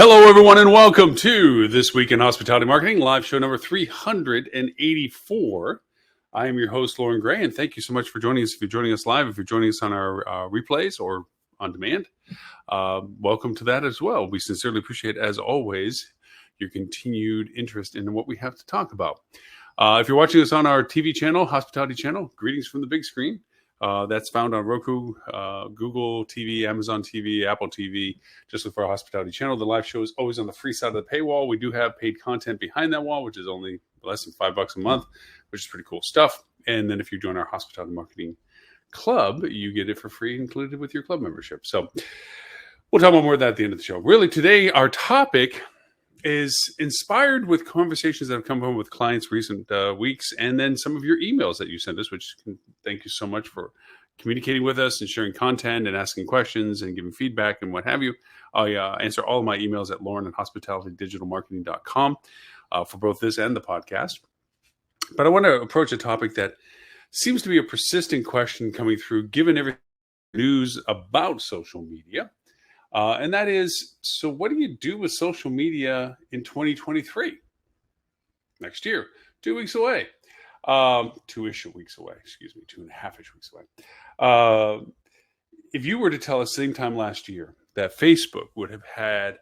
Hello, everyone, and welcome to This Week in Hospitality Marketing, live show number 384. I am your host, Loren Gray, and thank you so much for joining us. If you're joining us live, if you're joining us on our replays or on demand, welcome to that as well. We sincerely appreciate, as always, your continued interest in what we have to talk about. If you're watching us on our TV channel, hospitality channel, greetings from the big screen. That's found on Roku, Google TV, Amazon TV, Apple TV. Just look for our hospitality channel. The live show is always on the free side of the paywall. We do have paid content behind that wall, which is only less than $5 a month, which is pretty cool stuff. And then if you join our hospitality marketing club, you get it for free included with your club membership. So we'll talk about more of that at the end of the show. Really, today, our topic is inspired with conversations that have come home with clients recent weeks, and then some of your emails that you sent us, which thank you so much for communicating with us and sharing content and asking questions and giving feedback and what have you. I answer all of my emails at loren@hospitalitydigitalmarketing.com for both this and the podcast. But I want to approach a topic that seems to be a persistent question coming through, given every news about social media. And that is, so what do you do with social media in 2023? Next year, 2 weeks away. 2-ish weeks away, 2.5-ish weeks away. If you were to tell us same time last year that Facebook would have had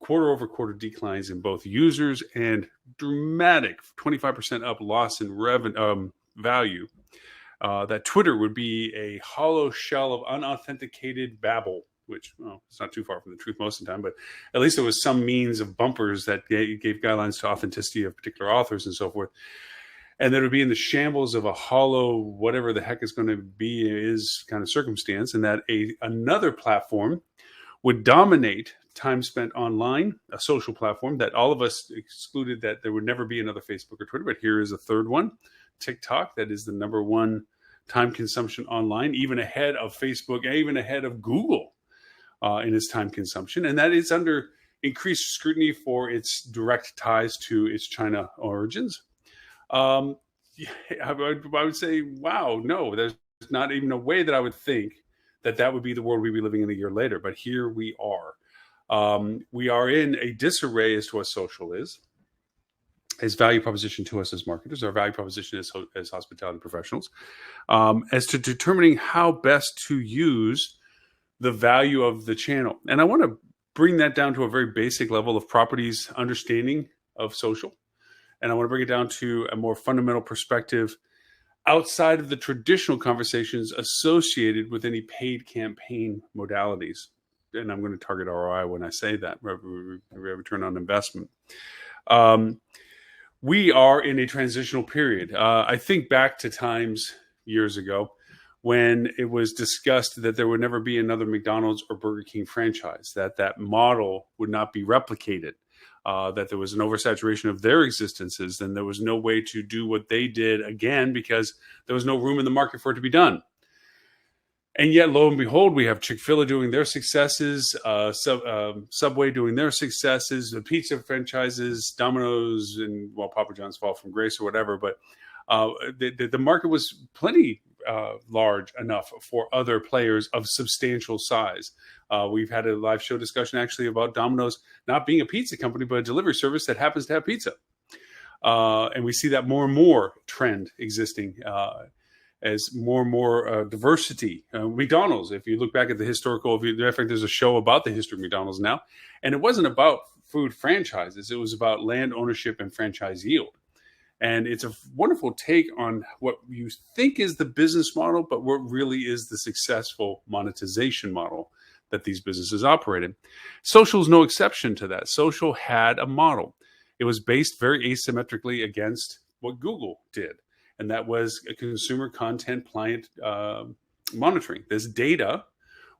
quarter-over-quarter declines in both users and dramatic 25% up loss in value, that Twitter would be a hollow shell of unauthenticated babble, which, well, it's not too far from the truth most of the time, but at least there was some means of bumpers that gave guidelines to authenticity of particular authors and so forth. And that it would be in the shambles of a hollow, whatever the heck is going to be is kind of circumstance, and that another platform would dominate time spent online, a social platform that all of us excluded that there would never be another Facebook or Twitter, but here is a third one, TikTok, that is the number one time consumption online, even ahead of Facebook, even ahead of Google. In its time consumption, and that is under increased scrutiny for its direct ties to its China origins. I would say, wow, no, there's not even a way that I would think that would be the world we'd be living in a year later. But here we are. We are in a disarray as to what social is, as value proposition to us as marketers, our value proposition as hospitality professionals, as to determining how best to use the value of the channel. And I want to bring that down to a very basic level of properties understanding of social. And I want to bring it down to a more fundamental perspective outside of the traditional conversations associated with any paid campaign modalities. And I'm going to target ROI when I say that, return on investment. We are in a transitional period. I think back to times years ago when it was discussed that there would never be another McDonald's or Burger King franchise, that model would not be replicated, that there was an oversaturation of their existences, and there was no way to do what they did again because there was no room in the market for it to be done. And yet, lo and behold, we have Chick-fil-A doing their successes, Subway doing their successes, the pizza franchises, Domino's, and, well, Papa John's fall from grace or whatever, but the market was plenty large enough for other players of substantial size. We've had a live show discussion actually about Domino's not being a pizza company, but a delivery service that happens to have pizza. And we see that more and more trend existing as more and more diversity. McDonald's, if you look back at the historical, in fact, there's a show about the history of McDonald's now, and it wasn't about food franchises. It was about land ownership and franchise yield. And it's a wonderful take on what you think is the business model, but what really is the successful monetization model that these businesses operate in. Social is no exception to that. Social had a model. It was based very asymmetrically against what Google did, and that was a consumer content client monitoring. This data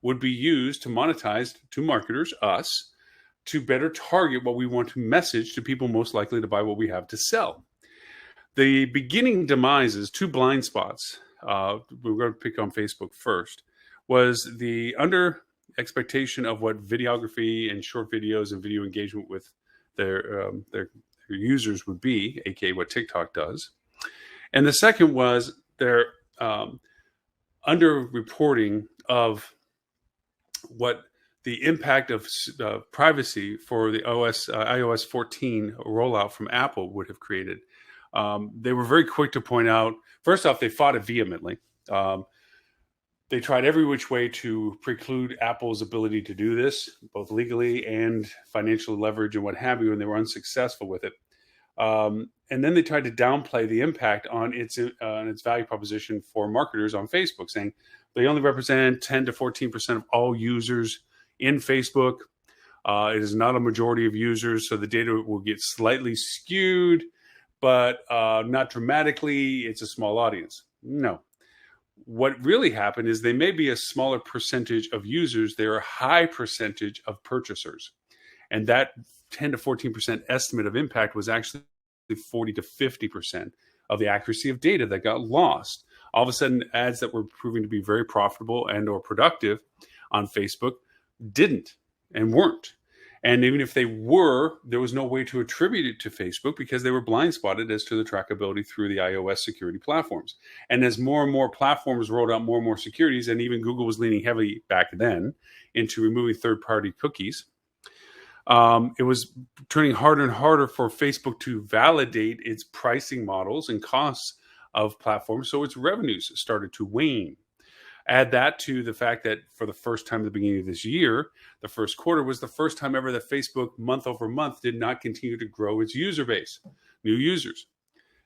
would be used to monetize to marketers, us, to better target what we want to message to people most likely to buy what we have to sell. The beginning demises, two blind spots, we're going to pick on Facebook first, was the under expectation of what videography and short videos and video engagement with their users would be, aka what TikTok does. And the second was their under-reporting of what the impact of privacy for the iOS 14 rollout from Apple would have created. They were very quick to point out, first off, they fought it vehemently. They tried every which way to preclude Apple's ability to do this, both legally and financial leverage and what have you, and they were unsuccessful with it. And then they tried to downplay the impact on its value proposition for marketers on Facebook, saying they only represent 10 to 14% of all users in Facebook. It is not a majority of users, so the data will get slightly skewed, but not dramatically. It's a small audience. No. What really happened is they may be a smaller percentage of users. They're a high percentage of purchasers. And that 10 to 14% estimate of impact was actually 40 to 50% of the accuracy of data that got lost. All of a sudden, ads that were proving to be very profitable and or productive on Facebook didn't and weren't. And even if they were, there was no way to attribute it to Facebook because they were blind spotted as to the trackability through the iOS security platforms. And as more and more platforms rolled out more and more securities, and even Google was leaning heavily back then into removing third-party cookies, it was turning harder and harder for Facebook to validate its pricing models and costs of platforms. So its revenues started to wane. Add that to the fact that for the first time at the beginning of this year, the first quarter was the first time ever that Facebook month over month did not continue to grow its user base, new users.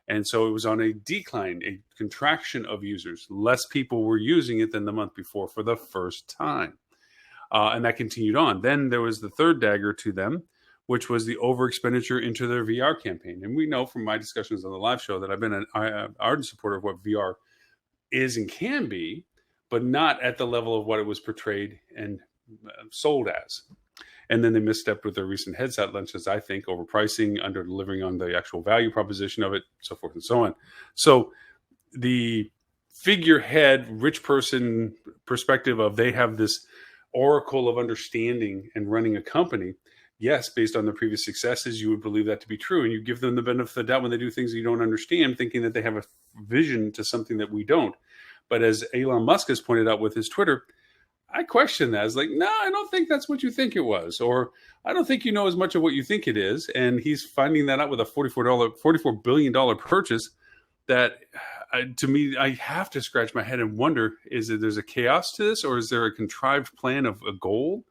And so it was on a decline, a contraction of users. Less people were using it than the month before for the first time. And that continued on. Then there was the third dagger to them, which was the over expenditure into their VR campaign. And we know from my discussions on the live show that I've been an ardent supporter of what VR is and can be, but not at the level of what it was portrayed and sold as. And then they misstepped with their recent headset launches, I think, overpricing, under delivering on the actual value proposition of it, so forth and so on. So the figurehead, rich person perspective of they have this oracle of understanding and running a company, yes, based on their previous successes, you would believe that to be true. And you give them the benefit of the doubt when they do things you don't understand, thinking that they have a vision to something that we don't. But as Elon Musk has pointed out with his Twitter, I question that. It's like, no, I don't think that's what you think it was. Or I don't think you know as much of what you think it is. And he's finding that out with a $44 billion purchase that, to me, I have to scratch my head and wonder, is it there's a chaos to this, or is there a contrived plan of a goal?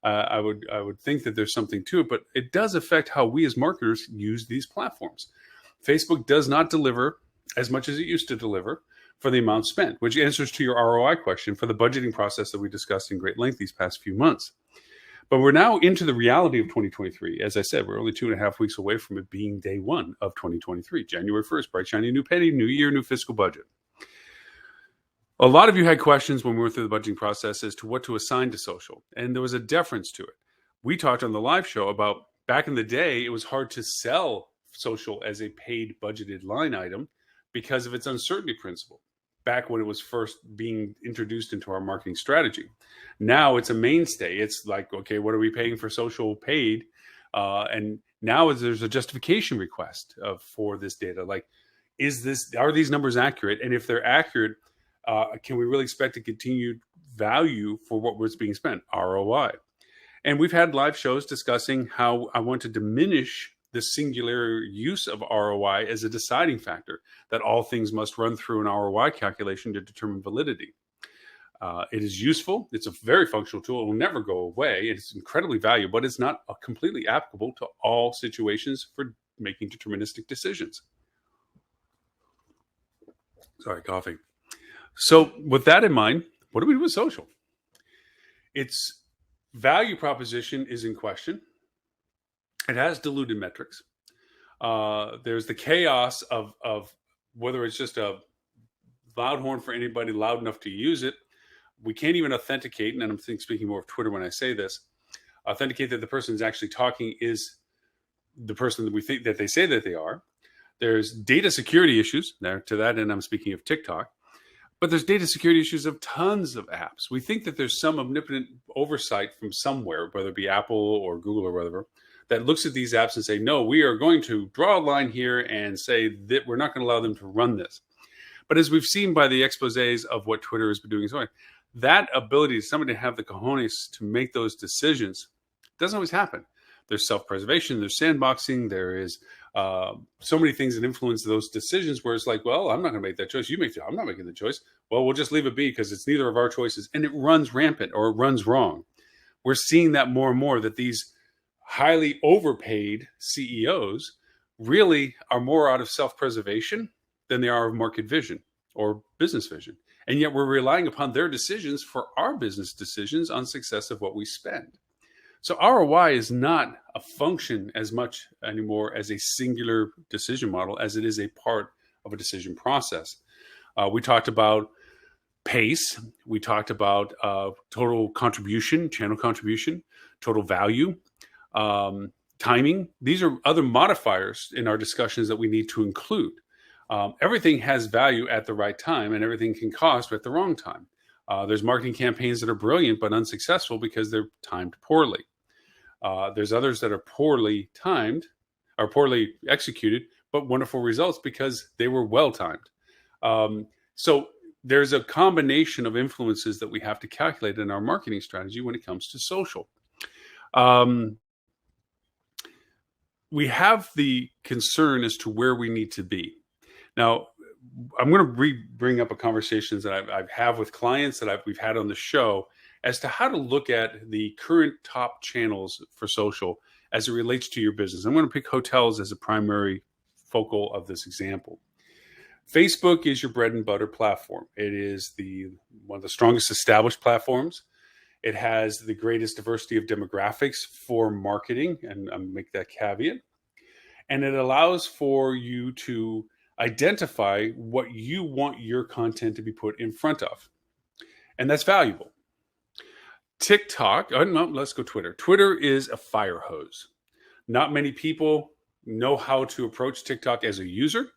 I would think that there's something to it, but it does affect how we as marketers use these platforms. Facebook does not deliver as much as it used to deliver for the amount spent, which answers to your ROI question for the budgeting process that we discussed in great length these past few months. But we're now into the reality of 2023. As I said, we're only 2.5 weeks away from it being day one of 2023, January 1st, bright, shiny, new penny, new year, new fiscal budget. A lot of you had questions when we went through the budgeting process as to what to assign to social, and there was a deference to it. We talked on the live show about back in the day, it was hard to sell social as a paid budgeted line item because of its uncertainty principle, back when it was first being introduced into our marketing strategy. Now it's a mainstay. It's like, okay, what are we paying for social paid? And now there's a justification request for this data. Like, are these numbers accurate? And if they're accurate, can we really expect a continued value for what was being spent, ROI? And we've had live shows discussing how I want to diminish the singular use of ROI as a deciding factor, that all things must run through an ROI calculation to determine validity. It is useful. It's a very functional tool. It will never go away. It's incredibly valuable, but it's not completely applicable to all situations for making deterministic decisions. Sorry, coughing. So with that in mind, what do we do with social? Its value proposition is in question. It has diluted metrics. There's the chaos of whether it's just a loud horn for anybody loud enough to use it. We can't even authenticate, and I'm speaking more of Twitter when I say this, authenticate that the person who's actually talking is the person that we think that they say that they are. There's data security issues there to that, and I'm speaking of TikTok. But there's data security issues of tons of apps. We think that there's some omnipotent oversight from somewhere, whether it be Apple or Google or whatever, that looks at these apps and say, no, we are going to draw a line here and say that we're not going to allow them to run this. But as we've seen by the exposés of what Twitter has been doing, that ability, somebody to have the cojones to make those decisions, doesn't always happen. There's self-preservation, there's sandboxing, there is so many things that influence those decisions where it's like, well, I'm not going to make that choice. You make it. I'm not making the choice. Well, we'll just leave it be because it's neither of our choices. And it runs rampant or it runs wrong. We're seeing that more and more, that these highly overpaid CEOs really are more out of self-preservation than they are of market vision or business vision. And yet we're relying upon their decisions for our business decisions on success of what we spend. So ROI is not a function as much anymore as a singular decision model as it is a part of a decision process. We talked about pace. We talked about total contribution, channel contribution, total value, timing. These are other modifiers in our discussions that we need to include. Everything has value at the right time, and everything can cost at the wrong time. There's marketing campaigns that are brilliant but unsuccessful because they're timed poorly. There's others that are poorly timed or poorly executed, but wonderful results because they were well timed. So there's a combination of influences that we have to calculate in our marketing strategy when it comes to social. We have the concern as to where we need to be. Now, I'm going to bring up a conversation that I've had with clients that we've had on the show as to how to look at the current top channels for social as it relates to your business. I'm going to pick hotels as a primary focal of this example. Facebook is your bread and butter platform. It is one of the strongest established platforms. It has the greatest diversity of demographics for marketing, and I'll make that caveat. And it allows for you to identify what you want your content to be put in front of. And that's valuable. TikTok, no, let's go Twitter. Twitter is a fire hose. Not many people know how to approach TikTok as a user.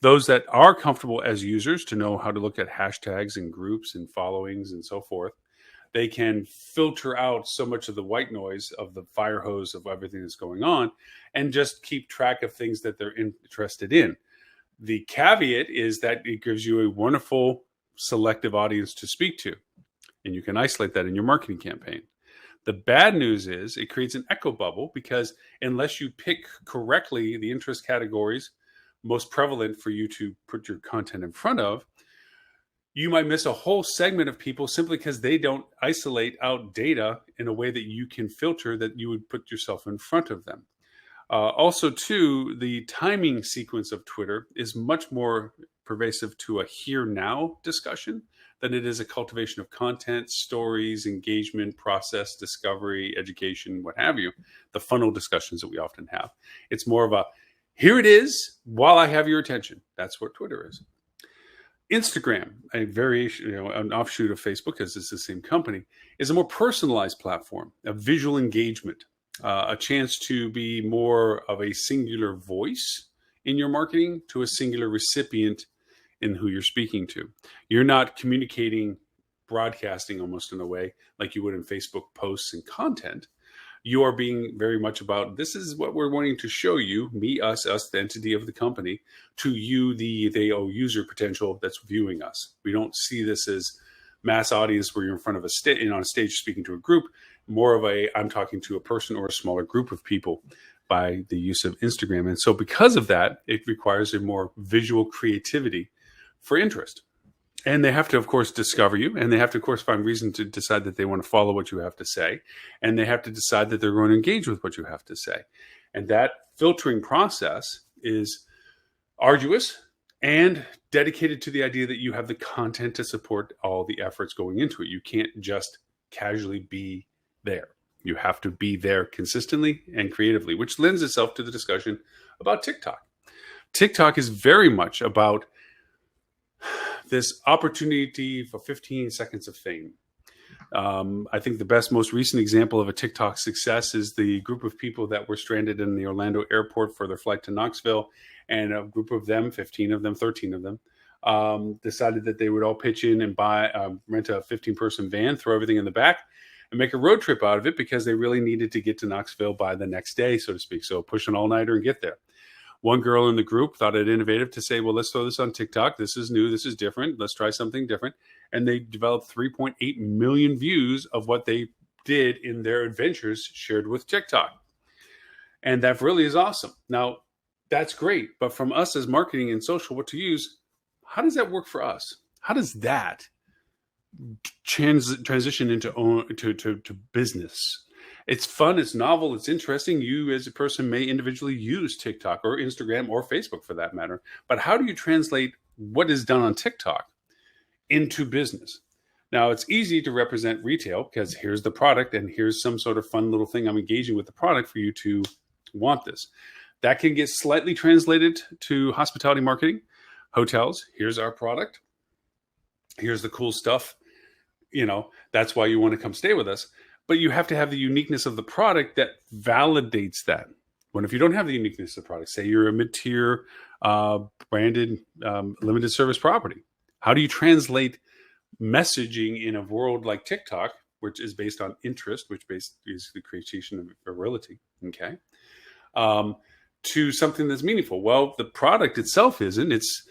Those that are comfortable as users to know how to look at hashtags and groups and followings and so forth, they can filter out so much of the white noise of the fire hose of everything that's going on and just keep track of things that they're interested in. The caveat is that it gives you a wonderful selective audience to speak to, and you can isolate that in your marketing campaign. The bad news is it creates an echo bubble because unless you pick correctly the interest categories most prevalent for you to put your content in front of, you might miss a whole segment of people simply because they don't isolate out data in a way that you can filter that you would put yourself in front of them. Also, too, the timing sequence of Twitter is much more pervasive to a here now discussion than it is a cultivation of content, stories, engagement, process, discovery, education, what have you, the funnel discussions that we often have. It's more of a, here it is while I have your attention. That's what Twitter is. Instagram, a variation, an offshoot of Facebook, because it's the same company, is a more personalized platform, a visual engagement, a chance to be more of a singular voice in your marketing to a singular recipient in who you're speaking to. You're not communicating, broadcasting almost in a way like you would in Facebook posts and content. You are being very much about, this is what we're wanting to show you, me, us, the entity of the company, to you, the user potential that's viewing us. We don't see this as mass audience where you're in front of on a stage speaking to a group, more of I'm talking to a person or a smaller group of people by the use of Instagram. And so because of that, it requires a more visual creativity for interest. And they have to, of course, discover you. And they have to, of course, find reason to decide that they want to follow what you have to say. And they have to decide that they're going to engage with what you have to say. And that filtering process is arduous and dedicated to the idea that you have the content to support all the efforts going into it. You can't just casually be there. You have to be there consistently and creatively, which lends itself to the discussion about TikTok. TikTok is very much about this opportunity for 15 seconds of fame. I think the most recent example of a TikTok success is the group of people that were stranded in the Orlando airport for their flight to Knoxville. And a group of them, 15 of them, 13 of them, decided that they would all pitch in and rent a 15-person van, throw everything in the back, and make a road trip out of it because they really needed to get to Knoxville by the next day, so to speak. So push an all-nighter and get there. one girl in the group thought it innovative to say, well, let's throw this on TikTok. This is new. This is different. Let's try something different. And they developed 3.8 million views of what they did in their adventures shared with TikTok. And that really is awesome. Now, that's great. But from us as marketing and social, what to use, how does that work for us? How does that transition into business? It's fun, it's novel, it's interesting. You as a person may individually use TikTok or Instagram or Facebook for that matter. But how do you translate what is done on TikTok into business? Now, it's easy to represent retail because here's the product and here's some sort of fun little thing I'm engaging with the product for you to want this. That can get slightly translated to hospitality marketing, hotels. Here's our product. Here's the cool stuff. That's why you want to come stay with us. But you have to have the uniqueness of the product that validates that. When if you don't have the uniqueness of the product, say you're a mid-tier branded limited service property, how do you translate messaging in a world like TikTok, which is based on interest, which is the creation of virility, okay, to something that's meaningful? Well, the product itself isn't. It's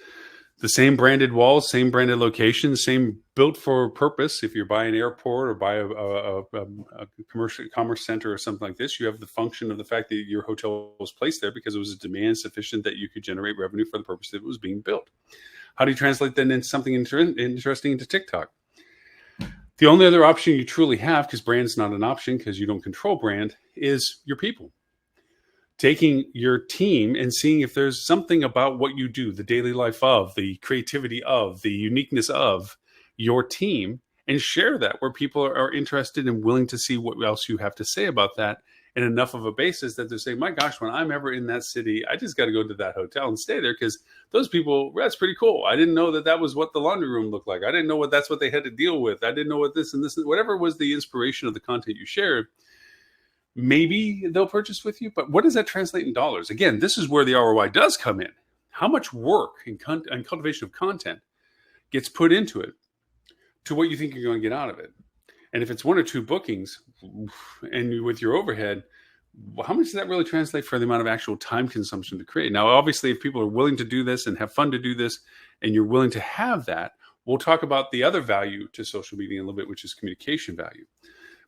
the same branded walls, same branded locations, same built for purpose. If you're by an airport or by a commercial commerce center or something like this, you have the function of the fact that your hotel was placed there because it was a demand sufficient that you could generate revenue for the purpose that it was being built. How do you translate that into something interesting into TikTok? The only other option you truly have, because brand's not an option because you don't control brand, is your people. Taking your team and seeing if there's something about what you do, the daily life of, the creativity of, the uniqueness of your team, and share that where people are interested and willing to see what else you have to say about that, and enough of a basis that they're saying, my gosh, when I'm ever in that city, I just got to go to that hotel and stay there because those people, that's pretty cool. I didn't know that was what the laundry room looked like. I didn't know that's what they had to deal with. I didn't know what this and this, whatever was the inspiration of the content you shared. Maybe they'll purchase with you, but what does that translate in dollars? Again, this is where the ROI does come in. How much work and cultivation of content gets put into it to what you think you're going to get out of it? And if it's one or two bookings and with your overhead, how much does that really translate for the amount of actual time consumption to create? Now, obviously, if people are willing to do this and have fun to do this, and you're willing to have that, we'll talk about the other value to social media in a little bit, which is communication value.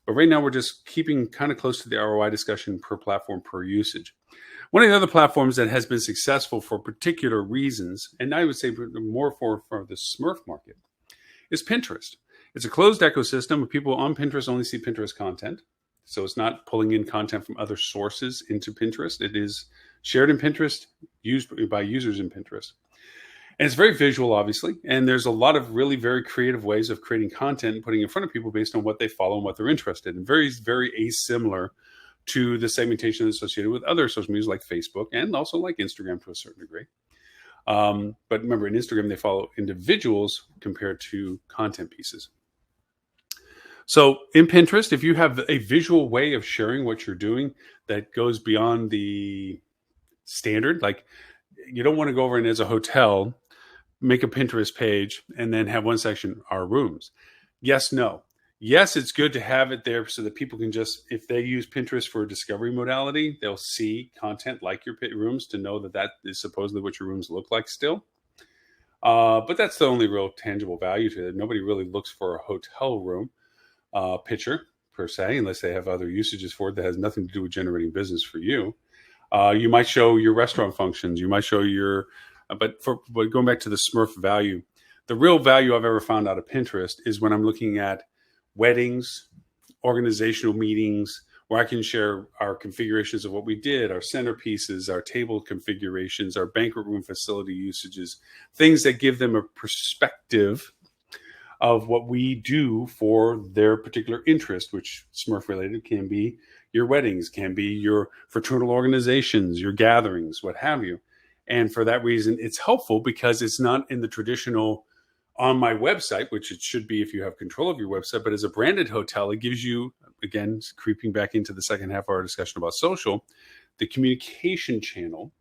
But right now, we're just keeping kind of close to the ROI discussion per platform, per usage. One of the other platforms that has been successful for particular reasons, and I would say more for the Smurf market, is Pinterest. It's a closed ecosystem of people on Pinterest only see Pinterest content. So it's not pulling in content from other sources into Pinterest. It is shared in Pinterest, used by users in Pinterest. And it's very visual, obviously. And there's a lot of really very creative ways of creating content and putting in front of people based on what they follow and what they're interested in. Very, very asimilar to the segmentation associated with other social media like Facebook and also like Instagram to a certain degree. But remember, in Instagram, they follow individuals compared to content pieces. So in Pinterest, if you have a visual way of sharing what you're doing that goes beyond the standard, like you don't want to go over and as a hotel, make a Pinterest page and then have one section, our rooms. Yes, no. Yes, it's good to have it there so that people can just, if they use Pinterest for a discovery modality, they'll see content like your rooms to know that is supposedly what your rooms look like still. But that's the only real tangible value to it. Nobody really looks for a hotel room picture per se, unless they have other usages for it that has nothing to do with generating business for you. You might show your restaurant functions. You might show but going back to the Smurf value, the real value I've ever found out of Pinterest is when I'm looking at weddings, organizational meetings, where I can share our configurations of what we did, our centerpieces, our table configurations, our banquet room facility usages, things that give them a perspective of what we do for their particular interest, which Smurf related can be your weddings, can be your fraternal organizations, your gatherings, what have you. And for that reason, it's helpful because it's not in the traditional on my website, which it should be if you have control of your website. But as a branded hotel, it gives you, again, creeping back into the second half of our discussion about social, the communication channel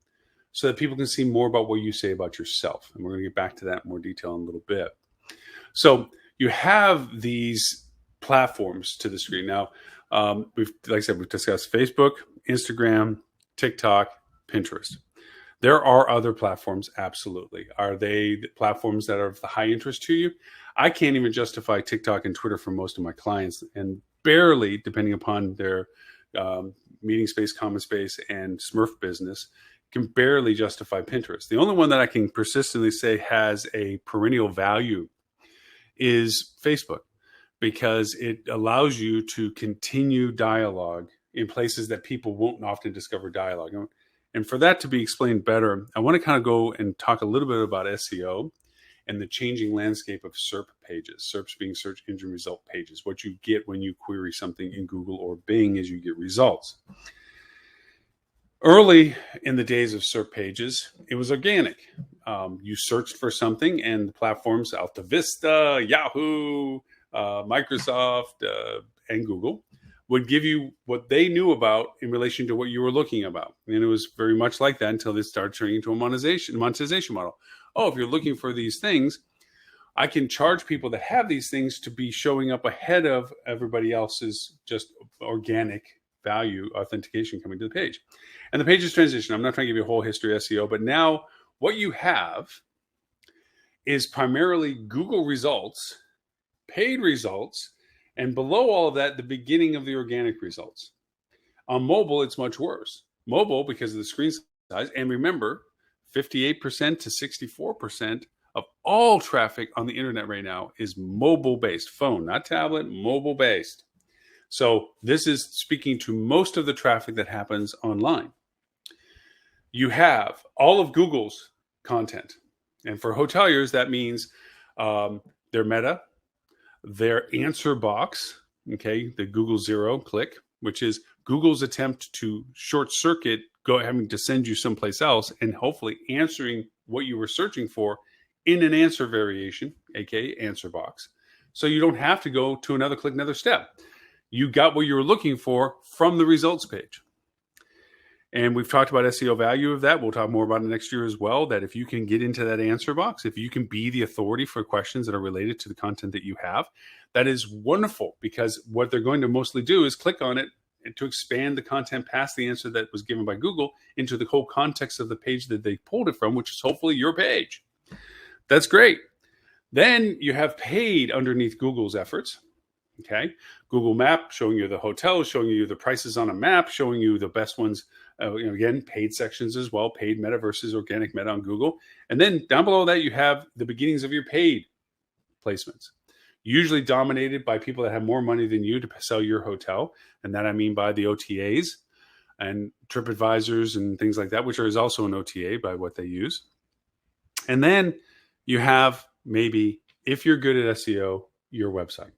so that people can see more about what you say about yourself. And we're going to get back to that in more detail in a little bit. So you have these platforms to the screen. Now, we've discussed Facebook, Instagram, TikTok, Pinterest. There are other platforms, absolutely. Are they the platforms that are of the high interest to you? I can't even justify TikTok and Twitter for most of my clients, and barely, depending upon their meeting space, common space, and Smurf business, can barely justify Pinterest. The only one that I can persistently say has a perennial value is Facebook, because it allows you to continue dialogue in places that people won't often discover dialogue. And for that to be explained better, I want to kind of go and talk a little bit about SEO and the changing landscape of SERP pages. SERPs being search engine result pages. What you get when you query something in Google or Bing is you get results. Early in the days of SERP pages, it was organic. You searched for something, and the platforms, Alta Vista, Yahoo, Microsoft, and Google, would give you what they knew about in relation to what you were looking about. And it was very much like that until they started turning into a monetization model. Oh, if you're looking for these things, I can charge people that have these things to be showing up ahead of everybody else's just organic value authentication coming to the page. And the pages transition. I'm not trying to give you a whole history of SEO, but now what you have is primarily Google results, paid results, and below all of that, the beginning of the organic results. On mobile, it's much worse. Mobile, because of the screen size, and remember, 58% to 64% of all traffic on the internet right now is mobile-based. Phone, not tablet, mobile-based. So this is speaking to most of the traffic that happens online. You have all of Google's content. And for hoteliers, that means their meta, their answer box, okay, the Google Zero click, which is Google's attempt to short circuit having to send you someplace else and hopefully answering what you were searching for in an answer variation, aka answer box. So you don't have to go to another click, another step. You got what you were looking for from the results page. And we've talked about SEO value of that. We'll talk more about it next year as well, that if you can get into that answer box, if you can be the authority for questions that are related to the content that you have, that is wonderful, because what they're going to mostly do is click on it to expand the content past the answer that was given by Google into the whole context of the page that they pulled it from, which is hopefully your page. That's great. Then you have paid underneath Google's efforts. Okay, Google Map showing you the hotels, showing you the prices on a map, showing you the best ones. Again, paid sections as well, paid meta versus organic meta on Google. And then down below that, you have the beginnings of your paid placements, usually dominated by people that have more money than you to sell your hotel. And that I mean by the OTAs and TripAdvisors and things like that, which is also an OTA by what they use. And then you have maybe, if you're good at SEO, your website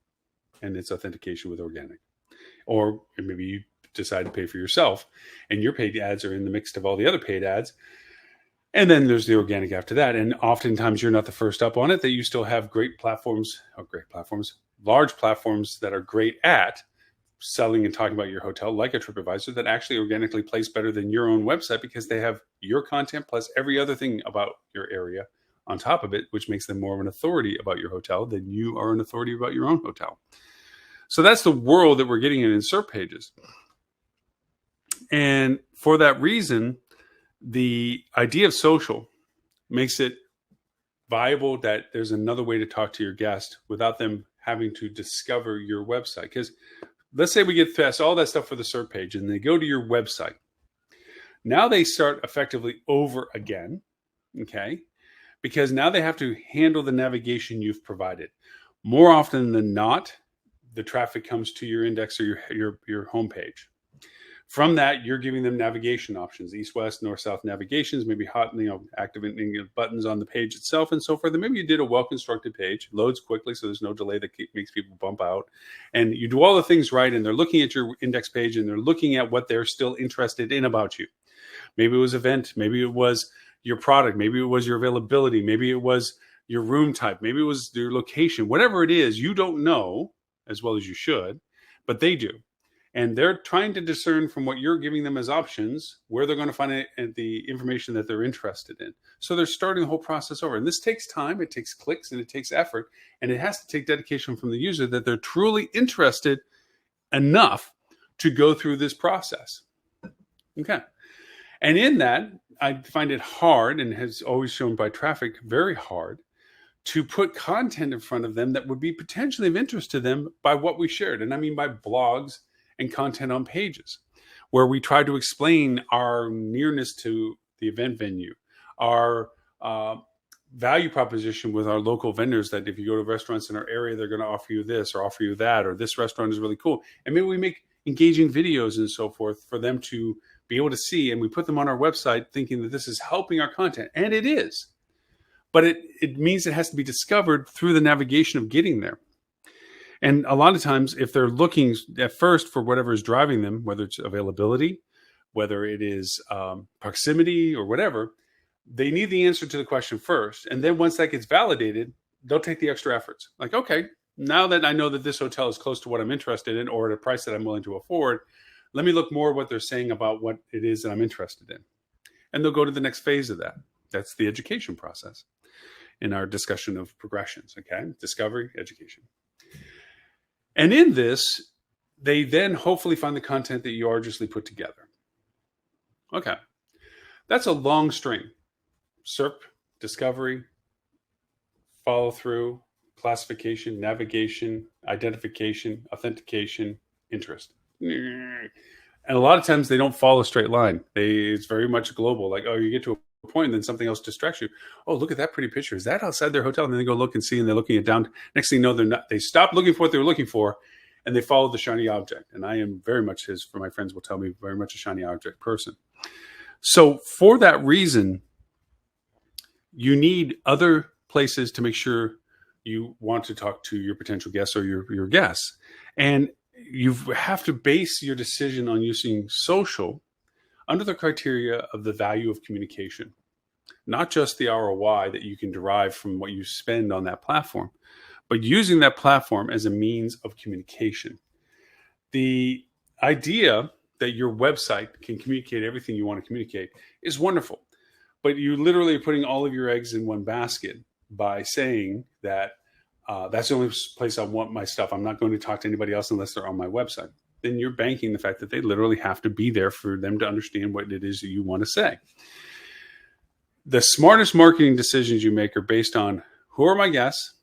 and its authentication with organic. Or maybe you decide to pay for yourself and your paid ads are in the mix of all the other paid ads. And then there's the organic after that. And oftentimes you're not the first up on it, that you still have large platforms that are great at selling and talking about your hotel, like a TripAdvisor, that actually organically place better than your own website, because they have your content plus every other thing about your area on top of it, which makes them more of an authority about your hotel than you are an authority about your own hotel. So that's the world that we're getting in SERP pages. And for that reason, the idea of social makes it viable that there's another way to talk to your guest without them having to discover your website. Because let's say we get past all that stuff for the SERP page and they go to your website. Now they start effectively over again, okay? Because now they have to handle the navigation you've provided. More often than not, the traffic comes to your index or your homepage. From that, you're giving them navigation options, east, west, north, south navigations, maybe activating buttons on the page itself and so forth. And maybe you did a well-constructed page, loads quickly, so there's no delay that makes people bump out. And you do all the things right, and they're looking at your index page, and they're looking at what they're still interested in about you. Maybe it was event, maybe it was your product, maybe it was your availability, maybe it was your room type, maybe it was your location. Whatever it is, you don't know as well as you should, but they do. And they're trying to discern from what you're giving them as options where they're going to find the information that they're interested in. So they're starting the whole process over. And this takes time, it takes clicks, and it takes effort. And it has to take dedication from the user that they're truly interested enough to go through this process. Okay. And in that, I find it hard, and has always shown by traffic very hard, to put content in front of them that would be potentially of interest to them by what we shared. And I mean by blogs and content on pages, where we try to explain our nearness to the event venue, our value proposition with our local vendors, that if you go to restaurants in our area, they're going to offer you this or offer you that, or this restaurant is really cool. And maybe we make engaging videos and so forth for them to be able to see, and we put them on our website thinking that this is helping our content. And it is. But it means it has to be discovered through the navigation of getting there. And a lot of times, if they're looking at first for whatever is driving them, whether it's availability, whether it is proximity or whatever, they need the answer to the question first. And then once that gets validated, they'll take the extra efforts. Like, okay, now that I know that this hotel is close to what I'm interested in, or at a price that I'm willing to afford, let me look more at what they're saying about what it is that I'm interested in. And they'll go to the next phase of that. That's the education process in our discussion of progressions, okay? Discovery, education. And in this, they then hopefully find the content that you arduously put together. Okay. That's a long string. SERP, discovery, follow through, classification, navigation, identification, authentication, interest. And a lot of times they don't follow a straight line. It's very much global. Like, oh, you get to a point and then something else distracts you. Oh, look at that pretty picture. Is that outside their hotel? And then they go look and see, and they're looking it down. Next thing you know, they're not. They stop looking for what they were looking for, and they follow the shiny object. And I am very much, for my friends will tell me, very much a shiny object person. So for that reason, you need other places to make sure you want to talk to your potential guests or your guests. And you have to base your decision on using social under the criteria of the value of communication, not just the ROI that you can derive from what you spend on that platform, but using that platform as a means of communication. The idea that your website can communicate everything you want to communicate is wonderful, but you literally are putting all of your eggs in one basket by saying that that's the only place I want my stuff. I'm not going to talk to anybody else unless they're on my website. Then you're banking the fact that they literally have to be there for them to understand what it is that you want to say. The smartest marketing decisions you make are based on who are my guests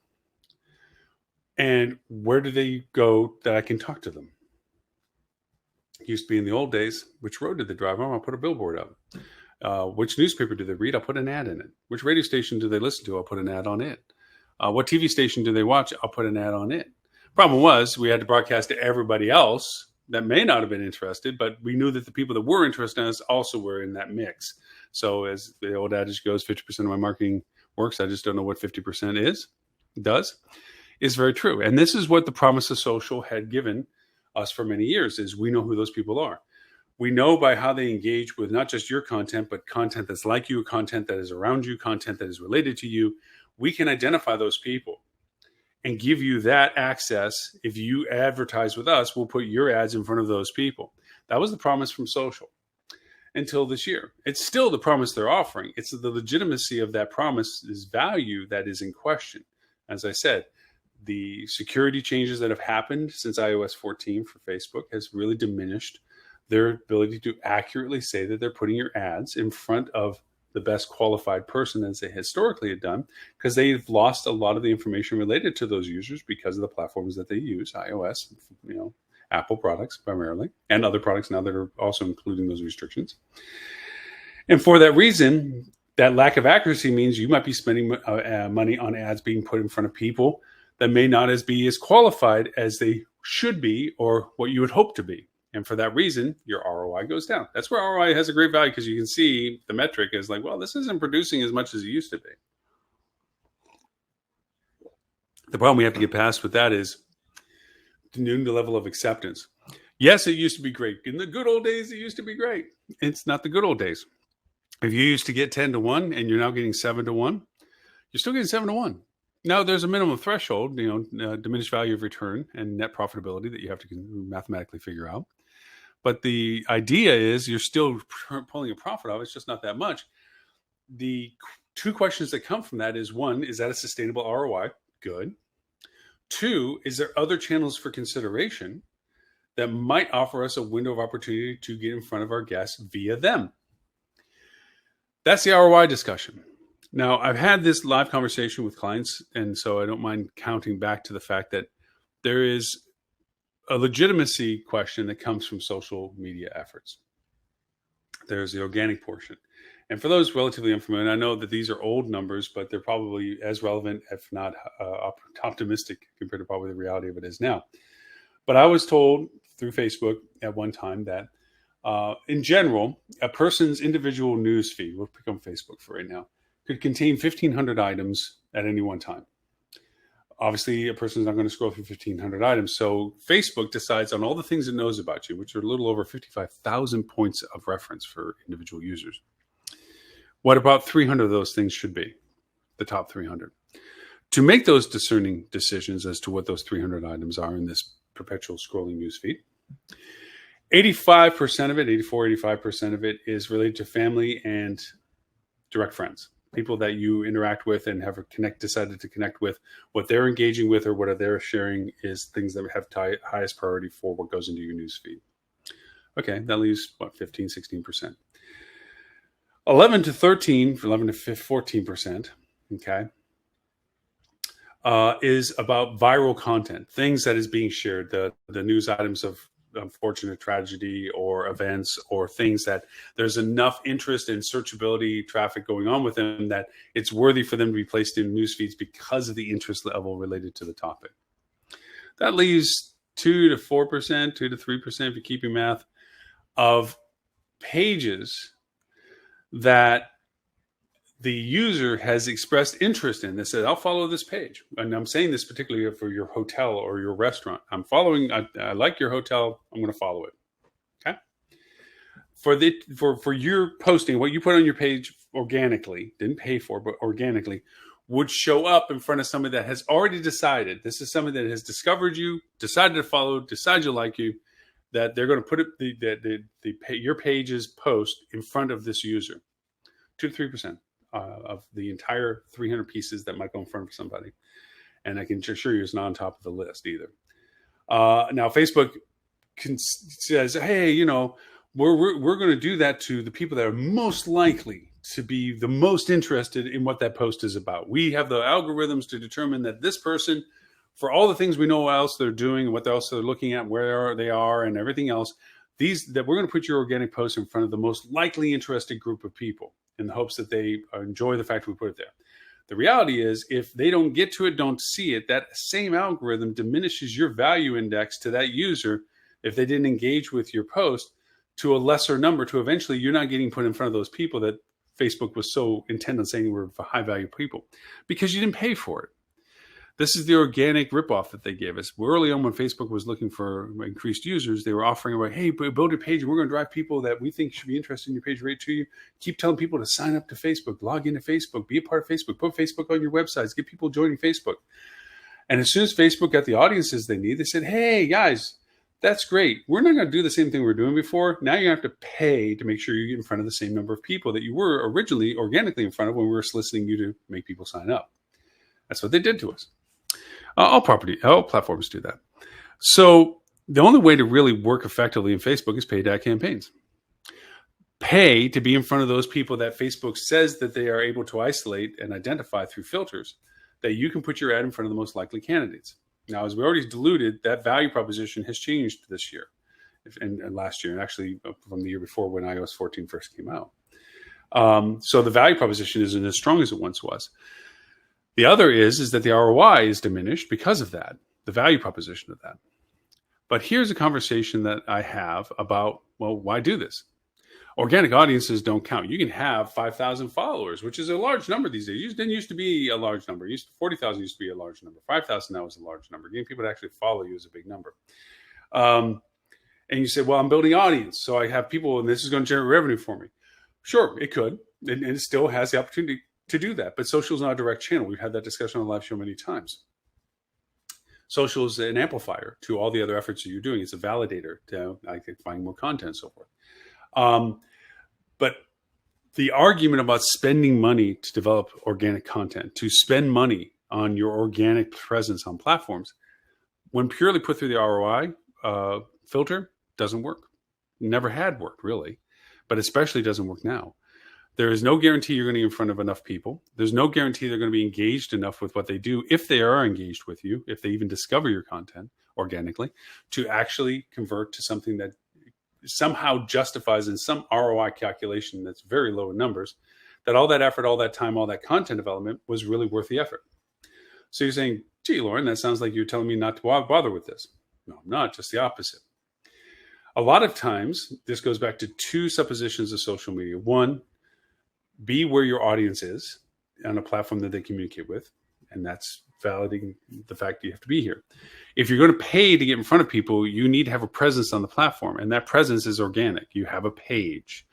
and where do they go that I can talk to them. It used to be in the old days, which road did they drive on? I'll put a billboard up. Which newspaper do they read? I'll put an ad in it. Which radio station do they listen to? I'll put an ad on it. What TV station do they watch? I'll put an ad on it. Problem was, we had to broadcast to everybody else that may not have been interested, but we knew that the people that were interested in us also were in that mix. So as the old adage goes, 50% of my marketing works. I just don't know what 50% does. Is very true. And this is what the promise of social had given us for many years, is we know who those people are. We know by how they engage with not just your content, but content that's like you, content that is around you, content that is related to you. We can identify those people and give you that access. If you advertise with us, we'll put your ads in front of those people. That was the promise from social until this year. It's still the promise they're offering. It's the legitimacy of that promise's value that is in question. As I said, the security changes that have happened since iOS 14 for Facebook has really diminished their ability to accurately say that they're putting your ads in front of the best qualified person, as they historically had done, because they've lost a lot of the information related to those users because of the platforms that they use, iOS, Apple products primarily, and other products now that are also including those restrictions. And for that reason, that lack of accuracy means you might be spending money on ads being put in front of people that may not be as qualified as they should be or what you would hope to be. And for that reason, your ROI goes down. That's where ROI has a great value, because you can see the metric is like, well, this isn't producing as much as it used to be. The problem we have to get past with that is the level of acceptance. Yes, it used to be great. In the good old days, it used to be great. It's not the good old days. If you used to get 10 to 1 and you're now getting 7 to 1, you're still getting 7 to 1. Now, there's a minimum threshold, diminished value of return and net profitability that you have to mathematically figure out. But the idea is you're still pulling a profit off. It's just not that much. The two questions that come from that is, one, is that a sustainable ROI? Good. Two, is there other channels for consideration that might offer us a window of opportunity to get in front of our guests via them? That's the ROI discussion. Now, I've had this live conversation with clients, and so I don't mind counting back to the fact that there is a legitimacy question that comes from social media efforts. There's the organic portion. And for those relatively unfamiliar, I know that these are old numbers, but they're probably as relevant, if not optimistic, compared to probably the reality of it is now. But I was told through Facebook at one time that in general, a person's individual news feed, we'll pick on Facebook for right now, could contain 1,500 items at any one time. Obviously, a person is not going to scroll through 1,500 items. So Facebook decides on all the things it knows about you, which are a little over 55,000 points of reference for individual users. What about 300 of those things should be? The top 300. To make those discerning decisions as to what those 300 items are in this perpetual scrolling newsfeed, 85% of it, 85% of it is related to family and direct friends, people that you interact with and have decided to connect with. What they're engaging with or what they're sharing is things that have highest priority for what goes into your newsfeed. Okay, that leaves, 15, 16%. 11 to 14%, okay, is about viral content, things that is being shared, the news items of unfortunate tragedy or events or things that there's enough interest and searchability traffic going on with them that it's worthy for them to be placed in news feeds because of the interest level related to the topic. That leaves 2 to 4%, 2 to 3%, if you're keeping math, of pages that the user has expressed interest in. They said, I'll follow this page. And I'm saying this particularly for your hotel or your restaurant. I like your hotel. I'm going to follow it. Okay. For your posting, what you put on your page organically, didn't pay for, but organically, would show up in front of somebody that has already decided, this is somebody that has discovered you, decided to follow, decided to like you, that they're going to put your page's post in front of this user. 2 to 3%. Of the entire 300 pieces that might go in front of somebody. And I can assure you it's not on top of the list either. Now, Facebook says, hey, we're going to do that to the people that are most likely to be the most interested in what that post is about. We have the algorithms to determine that this person, for all the things we know what else they're doing, what else they're looking at, where they are, and everything else, that we're going to put your organic post in front of the most likely interested group of people, in the hopes that they enjoy the fact we put it there. The reality is, if they don't get to it, don't see it, that same algorithm diminishes your value index to that user if they didn't engage with your post to a lesser number, to eventually you're not getting put in front of those people that Facebook was so intent on saying were for high value people because you didn't pay for it. This is the organic ripoff that they gave us. Early on when Facebook was looking for increased users, they were offering away, hey, build your page and we're going to drive people that we think should be interested in your page right to you. Keep telling people to sign up to Facebook, log into Facebook, be a part of Facebook, put Facebook on your websites, get people joining Facebook. And as soon as Facebook got the audiences they need, they said, hey, guys, that's great. We're not going to do the same thing we were doing before. Now you have to pay to make sure you get in front of the same number of people that you were originally organically in front of when we were soliciting you to make people sign up. That's what they did to us. All platforms do that. So the only way to really work effectively in Facebook is paid ad campaigns. Pay to be in front of those people that Facebook says that they are able to isolate and identify through filters, that you can put your ad in front of the most likely candidates. Now, as we already diluted, that value proposition has changed this year and last year, and actually from the year before when iOS 14 first came out. So the value proposition isn't as strong as it once was. The other is that the ROI is diminished because of that, the value proposition of that. But here's a conversation that I have about, well, why do this? Organic audiences don't count. You can have 5,000 followers, which is a large number these days. It didn't used to be a large number. 40,000 used to be a large number. 5,000 now is a large number. Getting people to actually follow you is a big number. And you say, well, I'm building audience, so I have people, and this is going to generate revenue for me. Sure, it could. And it still has the opportunity to do that. But social is not a direct channel. We've had that discussion on the live show many times. Social is an amplifier to all the other efforts that you're doing. It's a validator to find more content and so forth. But the argument about spending money to develop organic content, to spend money on your organic presence on platforms, when purely put through the ROI filter, doesn't work. Never had worked, really, but especially doesn't work now. There is no guarantee you're going to get in front of enough people. There's no guarantee they're going to be engaged enough with what they do, if they are engaged with you, if they even discover your content organically, to actually convert to something that somehow justifies in some ROI calculation that's very low in numbers, that all that effort, all that time, all that content development was really worth the effort. So you're saying, gee, Loren, that sounds like you're telling me not to bother with this. No, I'm not, just the opposite. A lot of times, this goes back to two suppositions of social media. One, be where your audience is on a platform that they communicate with. And that's validating the fact that you have to be here. If you're going to pay to get in front of people, you need to have a presence on the platform. And that presence is organic. You have a page,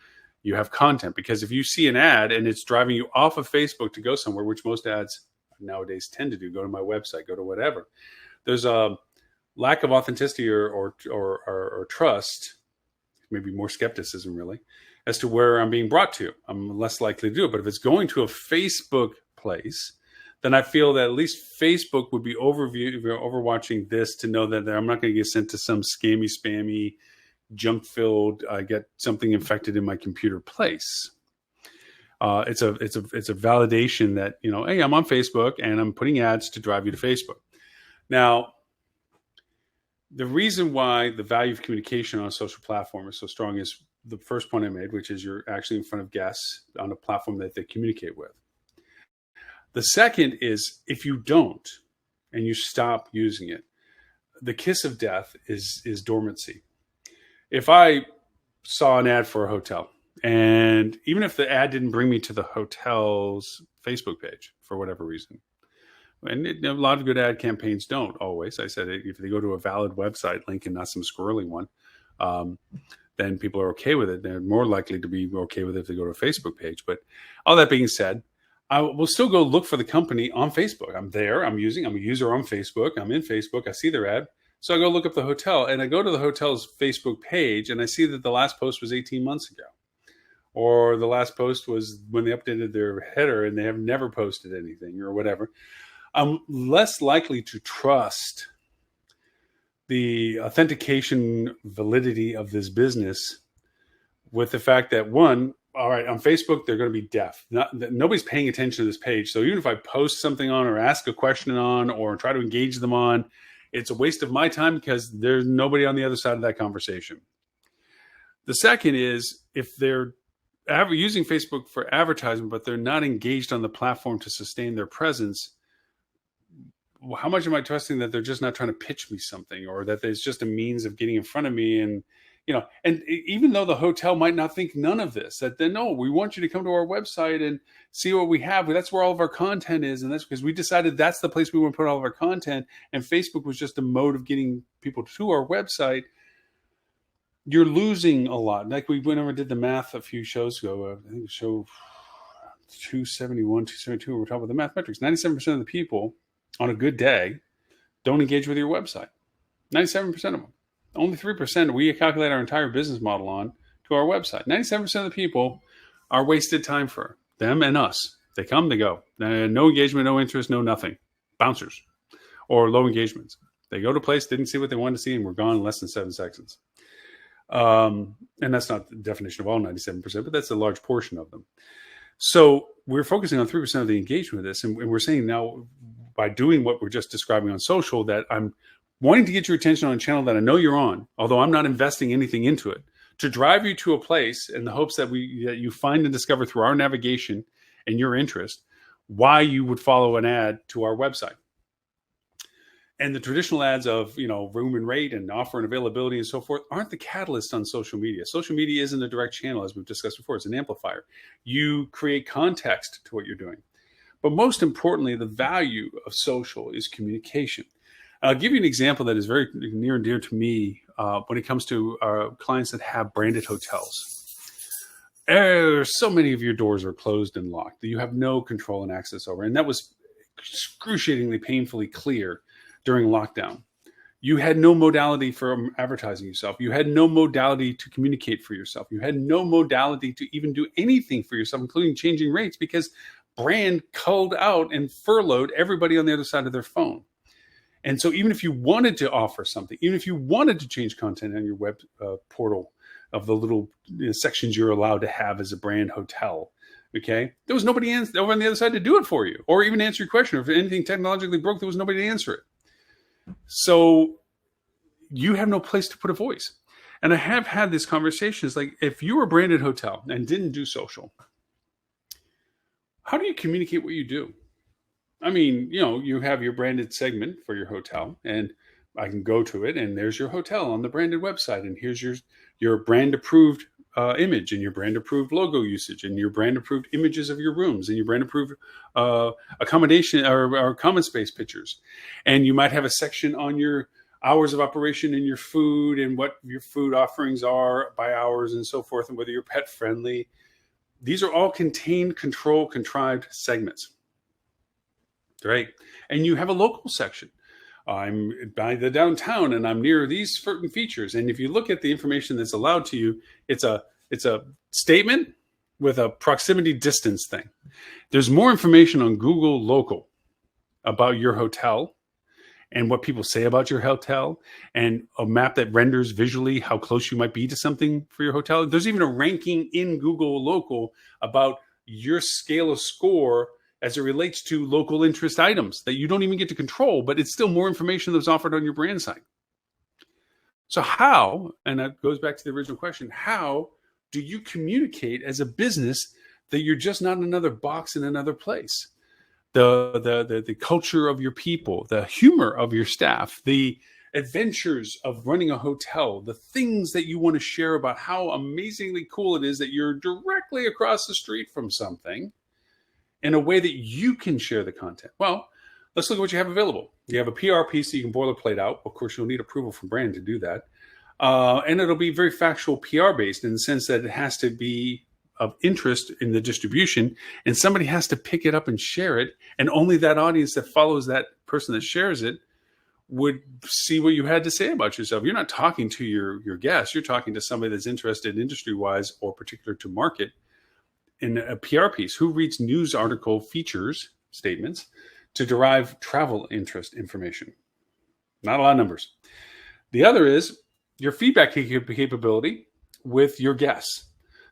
you have content. Because if you see an ad and it's driving you off of Facebook to go somewhere, which most ads nowadays tend to do, go to my website, go to whatever, there's a lack of authenticity or trust, maybe more skepticism really, as to where I'm being brought to. I'm less likely to do it. But if it's going to a Facebook place, then I feel that at least Facebook would be overwatching this to know that I'm not going to get sent to some scammy, spammy, junk-filled, get something infected in my computer place. It's a validation that, hey, I'm on Facebook and I'm putting ads to drive you to Facebook. Now, the reason why the value of communication on a social platform is so strong is the first point I made, which is you're actually in front of guests on a platform that they communicate with. The second is if you don't and you stop using it, the kiss of death is dormancy. If I saw an ad for a hotel, and even if the ad didn't bring me to the hotel's Facebook page for whatever reason, and a lot of good ad campaigns don't always. I said if they go to a valid website link and not some squirrely one, then people are okay with it. They're more likely to be okay with it if they go to a Facebook page. But all that being said, I will still go look for the company on Facebook. I'm there. I'm a user on Facebook. I'm in Facebook. I see their ad. So I go look up the hotel, and I go to the hotel's Facebook page, and I see that the last post was 18 months ago. Or the last post was when they updated their header and they have never posted anything or whatever. I'm less likely to trust the authentication validity of this business with the fact that, one, all right, on Facebook, they're going to be deaf. Nobody's paying attention to this page. So even if I post something on or ask a question on or try to engage them on, it's a waste of my time because there's nobody on the other side of that conversation. The second is if they're using Facebook for advertising, but they're not engaged on the platform to sustain their presence, how much am I trusting that they're just not trying to pitch me something, or that there's just a means of getting in front of me? And, and even though the hotel might not think none of this, that then, no, we want you to come to our website and see what we have. That's where all of our content is. And that's because we decided that's the place we want to put all of our content. And Facebook was just a mode of getting people to our website. You're losing a lot. Like we went over and did the math a few shows ago. I think show 271, 272, we're talking about the mathematics. 97% of the people on a good day don't engage with your website. 97% of them. Only 3% we calculate our entire business model on to our website. 97% of the people are wasted time for them and us. They come, they go. No engagement, no interest, no nothing. Bouncers or low engagements. They go to a place, didn't see what they wanted to see, and we're gone in less than 7 seconds. And that's not the definition of all 97%, but that's a large portion of them. So we're focusing on 3% of the engagement with this. And we're saying now, by doing what we're just describing on social, that I'm wanting to get your attention on a channel that I know you're on, although I'm not investing anything into it, to drive you to a place in the hopes that you find and discover through our navigation and your interest why you would follow an ad to our website. And the traditional ads of, room and rate and offer and availability and so forth aren't the catalyst on social media. Social media isn't a direct channel, as we've discussed before. It's an amplifier. You create context to what you're doing. But most importantly, the value of social is communication. I'll give you an example that is very near and dear to me when it comes to clients that have branded hotels. So many of your doors are closed and locked that you have no control and access over. And that was excruciatingly painfully clear during lockdown. You had no modality for advertising yourself. You had no modality to communicate for yourself. You had no modality to even do anything for yourself, including changing rates, because brand culled out and furloughed everybody on the other side of their phone. And so even if you wanted to offer something, even if you wanted to change content on your web portal of the little sections you're allowed to have as a brand hotel, Okay, there was nobody over on the other side to do it for you, or even answer your question. Or if anything technologically broke, there was nobody to answer it. So you have no place to put a voice. And I have had these conversations, like if you were a branded hotel and didn't do social, how do you communicate what you do? I mean, you have your branded segment for your hotel, and I can go to it, and there's your hotel on the branded website, and here's your brand approved image, and your brand approved logo usage, and your brand approved images of your rooms, and your brand approved accommodation or common space pictures, and you might have a section on your hours of operation and your food and what your food offerings are by hours and so forth, and whether you're pet friendly. These are all contained, control, contrived segments, right? And you have a local section. I'm by the downtown and I'm near these certain features. And if you look at the information that's allowed to you, it's a statement with a proximity distance thing. There's more information on Google Local about your hotel and what people say about your hotel, and a map that renders visually how close you might be to something for your hotel. There's even a ranking in Google Local about your scale of score as it relates to local interest items that you don't even get to control, but it's still more information that's offered on your brand site. So how, and that goes back to the original question, how do you communicate as a business that you're just not another box in another place? The culture of your people, the humor of your staff, the adventures of running a hotel, the things that you want to share about how amazingly cool it is that you're directly across the street from something in a way that you can share the content. Well, let's look at what you have available. You have a PR piece that you can boilerplate out. Of course, you'll need approval from brand to do that. And it'll be very factual PR based in the sense that it has to be of interest in the distribution, and somebody has to pick it up and share it. And only that audience that follows that person that shares it would see what you had to say about yourself. You're not talking to your guests. You're talking to somebody that's interested industry-wise or particular to market in a PR piece. Who reads news article features, statements, to derive travel interest information? Not a lot of numbers. The other is your feedback capability with your guests.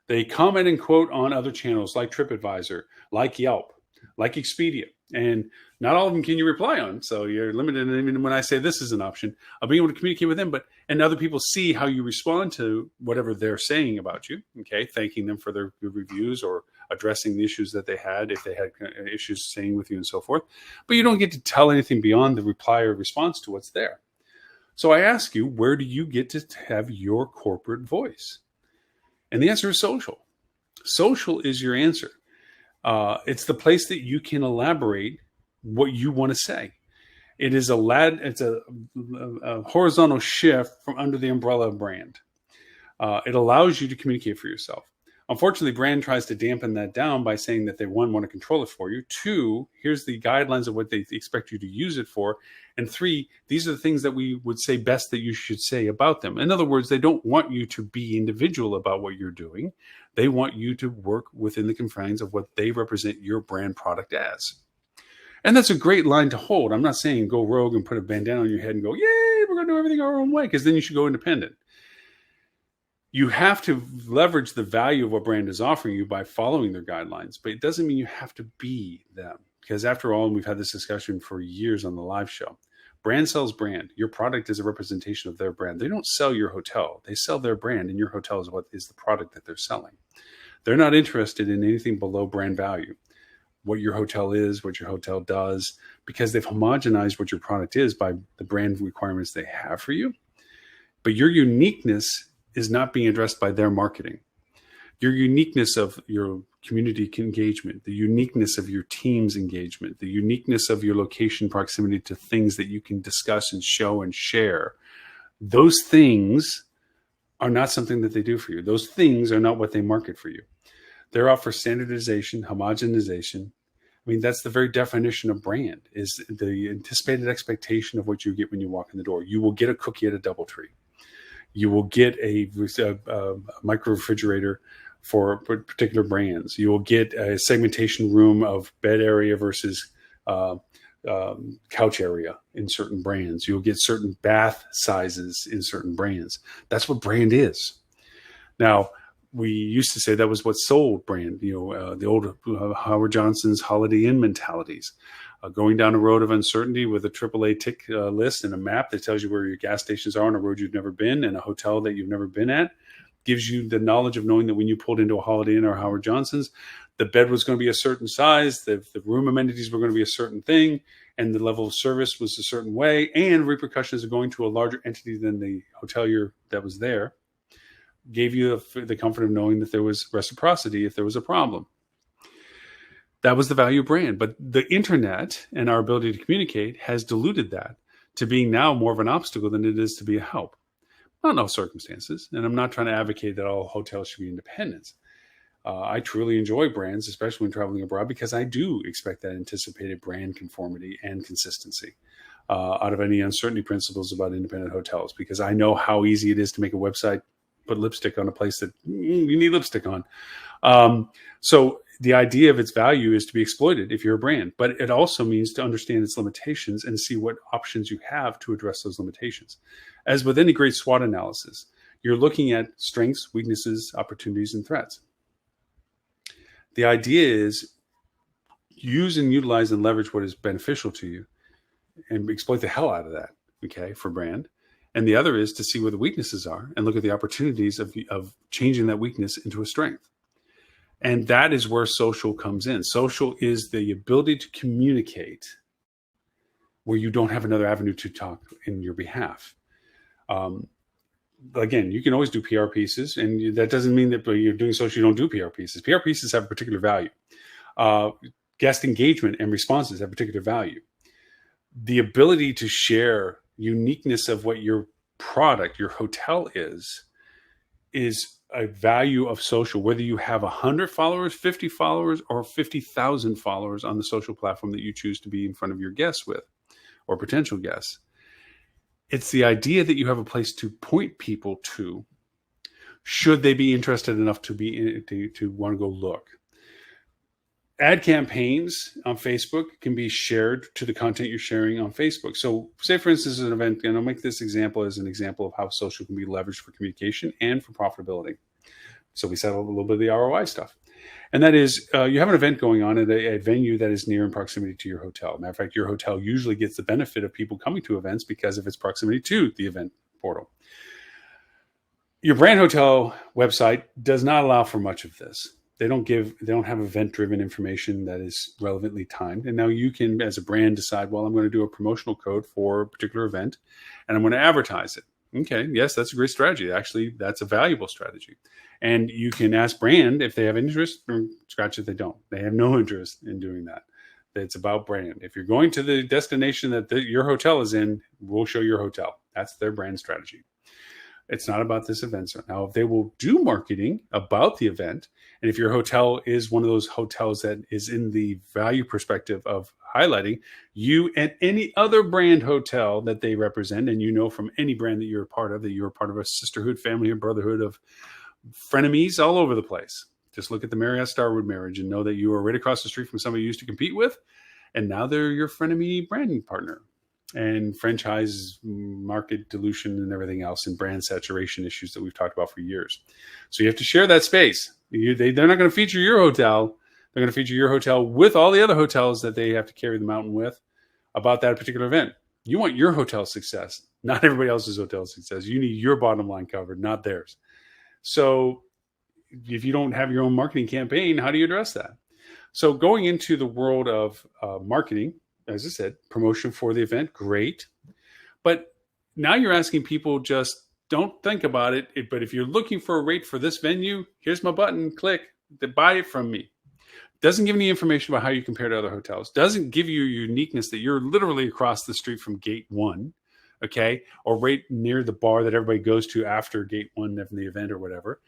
They comment and quote on other channels like TripAdvisor, like Yelp, like Expedia. And not all of them can you reply on. So you're limited. And even when I say this is an option, I'll be able to communicate with them, and other people see how you respond to whatever they're saying about you. Okay. Thanking them for their good reviews or addressing the issues that they had, if they had issues staying with you and so forth. But you don't get to tell anything beyond the reply or response to what's there. So I ask you, where do you get to have your corporate voice? And the answer is social. Social is your answer. It's the place that you can elaborate what you want to say. It's a horizontal shift from under the umbrella of brand. It allows you to communicate for yourself. Unfortunately, brand tries to dampen that down by saying that they, one, want to control it for you. Two, here's the guidelines of what they expect you to use it for. And three, these are the things that we would say best that you should say about them. In other words, they don't want you to be individual about what you're doing. They want you to work within the confines of what they represent your brand product as. And that's a great line to hold. I'm not saying go rogue and put a bandana on your head and go, yay, we're going to do everything our own way, because then you should go independent. You have to leverage the value of what brand is offering you by following their guidelines, but it doesn't mean you have to be them. Because after all, and we've had this discussion for years on the live show, brand sells brand. Your product is a representation of their brand. They don't sell your hotel. They sell their brand, and your hotel is what is the product that they're selling. They're not interested in anything below brand value, what your hotel is, what your hotel does, because they've homogenized what your product is by the brand requirements they have for you. But your uniqueness is not being addressed by their marketing. Your uniqueness of your community engagement, the uniqueness of your team's engagement, the uniqueness of your location proximity to things that you can discuss and show and share, those things are not something that they do for you. Those things are not what they market for you. They're out for standardization, homogenization. I mean, that's the very definition of brand, is the anticipated expectation of what you get when you walk in the door. You will get a cookie at a DoubleTree. You will get a micro refrigerator for particular brands. You will get a segmentation room of bed area versus couch area in certain brands. You'll get certain bath sizes in certain brands. That's what brand is. Now, we used to say that was what sold brand, the old Howard Johnson's Holiday Inn mentalities. Going down a road of uncertainty with a AAA tick list and a map that tells you where your gas stations are on a road you've never been, and a hotel that you've never been at, gives you the knowledge of knowing that when you pulled into a Holiday Inn or Howard Johnson's, the bed was going to be a certain size, the room amenities were going to be a certain thing, and the level of service was a certain way, and repercussions of going to a larger entity than the hotelier that was there gave you the comfort of knowing that there was reciprocity if there was a problem. That was the value of brand. But the internet and our ability to communicate has diluted that to being now more of an obstacle than it is to be a help. Not in all circumstances. And I'm not trying to advocate that all hotels should be independent. I truly enjoy brands, especially when traveling abroad, because I do expect that anticipated brand conformity and consistency out of any uncertainty principles about independent hotels, because I know how easy it is to make a website put lipstick on a place that you need lipstick on. So the idea of its value is to be exploited if you're a brand, but it also means to understand its limitations and see what options you have to address those limitations. As with any great SWOT analysis, you're looking at strengths, weaknesses, opportunities, and threats. The idea is use and utilize and leverage what is beneficial to you and exploit the hell out of that, okay, for brand. And the other is to see where the weaknesses are and look at the opportunities of changing that weakness into a strength. And that is where social comes in. Social is the ability to communicate where you don't have another avenue to talk in your behalf. Again, you can always do PR pieces, and that doesn't mean that you're doing social, you don't do PR pieces. PR pieces have a particular value. Guest engagement and responses have particular value. The ability to share uniqueness of what your product, your hotel is a value of social, whether you have 100 followers, 50 followers, or 50,000 followers on the social platform that you choose to be in front of your guests with or potential guests. It's the idea that you have a place to point people to should they be interested enough to want to go look. Ad campaigns on Facebook can be shared to the content you're sharing on Facebook. So say, for instance, an event, and I'll make this example as an example of how social can be leveraged for communication and for profitability. So we settled a little bit of the ROI stuff. And that is, you have an event going on at a venue that is near in proximity to your hotel. Matter of fact, your hotel usually gets the benefit of people coming to events because of its proximity to the event portal. Your brand hotel website does not allow for much of this. They don't have event-driven information that is relevantly timed. And now you can, as a brand, decide, well, I'm going to do a promotional code for a particular event, and I'm going to advertise it. Okay, yes, that's a great strategy. Actually, that's a valuable strategy. And you can ask brand if they have interest, or scratch if they don't. They have no interest in doing that. It's about brand. If you're going to the destination that your hotel is in, we'll show your hotel. That's their brand strategy. It's not about this event. So now, if they will do marketing about the event, and if your hotel is one of those hotels that is in the value perspective of highlighting you and any other brand hotel that they represent, and you know from any brand that you're a part of, that you're a part of a sisterhood, family, or brotherhood of frenemies all over the place. Just look at the Marriott Starwood marriage and know that you are right across the street from somebody you used to compete with, and now they're your frenemy branding partner. And franchise market dilution and everything else, and brand saturation issues that we've talked about for years. So you have to share that space. They're not going to feature your hotel. They're going to feature your hotel with all the other hotels that they have to carry the mountain with about that particular event. You want your hotel success, not everybody else's hotel success. You need your bottom line covered, not theirs. So if you don't have your own marketing campaign, how do you address that? So going into the world of marketing, as I said, promotion for the event, great. But now you're asking people, just don't think about it. But if you're looking for a rate for this venue, here's my button, click, to buy it from me. Doesn't give any information about how you compare to other hotels. Doesn't give you uniqueness that you're literally across the street from gate one, okay? Or right near the bar that everybody goes to after gate one of the event or whatever.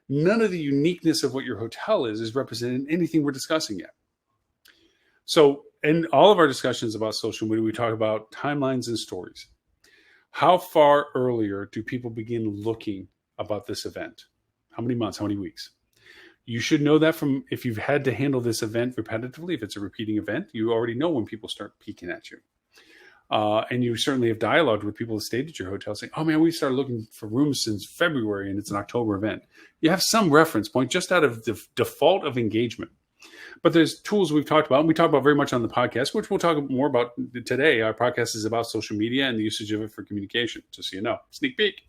None of the uniqueness of what your hotel is represented in anything we're discussing yet. So in all of our discussions about social media, we talk about timelines and stories. How far earlier do people begin looking about this event? How many months? How many weeks? You should know that from, if you've had to handle this event repetitively, if it's a repeating event, you already know when people start peeking at you. And you certainly have dialogued with people who stayed at your hotel saying, oh man, we started looking for rooms since February and it's an October event. You have some reference point just out of the default of engagement. But there's tools we've talked about, and we talk about very much on the podcast, which we'll talk more about today. Our podcast is about social media and the usage of it for communication, just so you know. Sneak peek.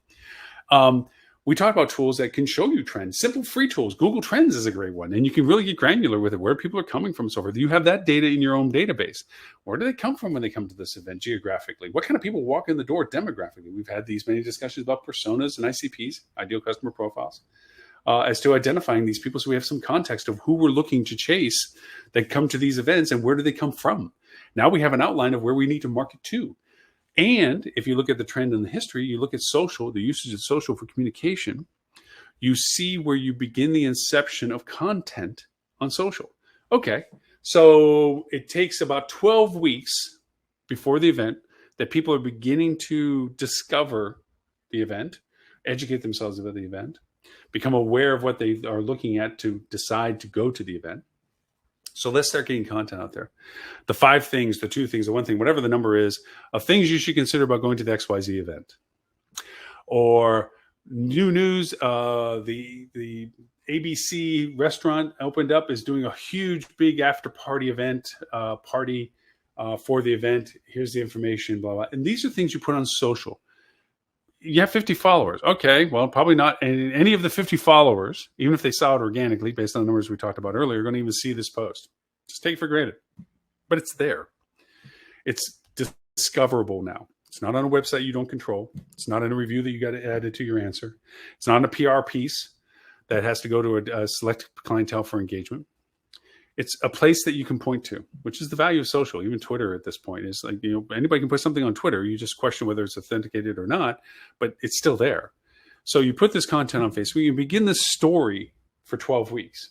We talk about tools that can show you trends, simple free tools. Google Trends is a great one, and you can really get granular with it, where people are coming from and so forth. You have that data in your own database. Where do they come from when they come to this event geographically? What kind of people walk in the door demographically? We've had these many discussions about personas and ICPs, ideal customer profiles, as to identifying these people, so we have some context of who we're looking to chase that come to these events and where do they come from. Now we have an outline of where we need to market to. And if you look at the trend in the history, you look at social, the usage of social for communication, you see where you begin the inception of content on social. Okay, so it takes about 12 weeks before the event that people are beginning to discover the event, educate themselves about the event, become aware of what they are looking at to decide to go to the event. So let's start getting content out there. The 5 things, the 2 things, the 1 thing, whatever the number is, of things you should consider about going to the XYZ event. Or new news, the ABC restaurant opened up, is doing a huge, big after-party event, for the event. Here's the information, blah, blah. And these are things you put on social. You have 50 followers. Okay, well, probably not any of the 50 followers, even if they saw it organically, based on the numbers we talked about earlier, are going to even see this post. Just take it for granted. But it's there. It's discoverable now. It's not on a website you don't control. It's not in a review that you got added to your answer. It's not in a PR piece that has to go to a select clientele for engagement. It's a place that you can point to, which is the value of social. Even Twitter at this point is like, anybody can put something on Twitter. You just question whether it's authenticated or not, but it's still there. So you put this content on Facebook, you begin this story for 12 weeks.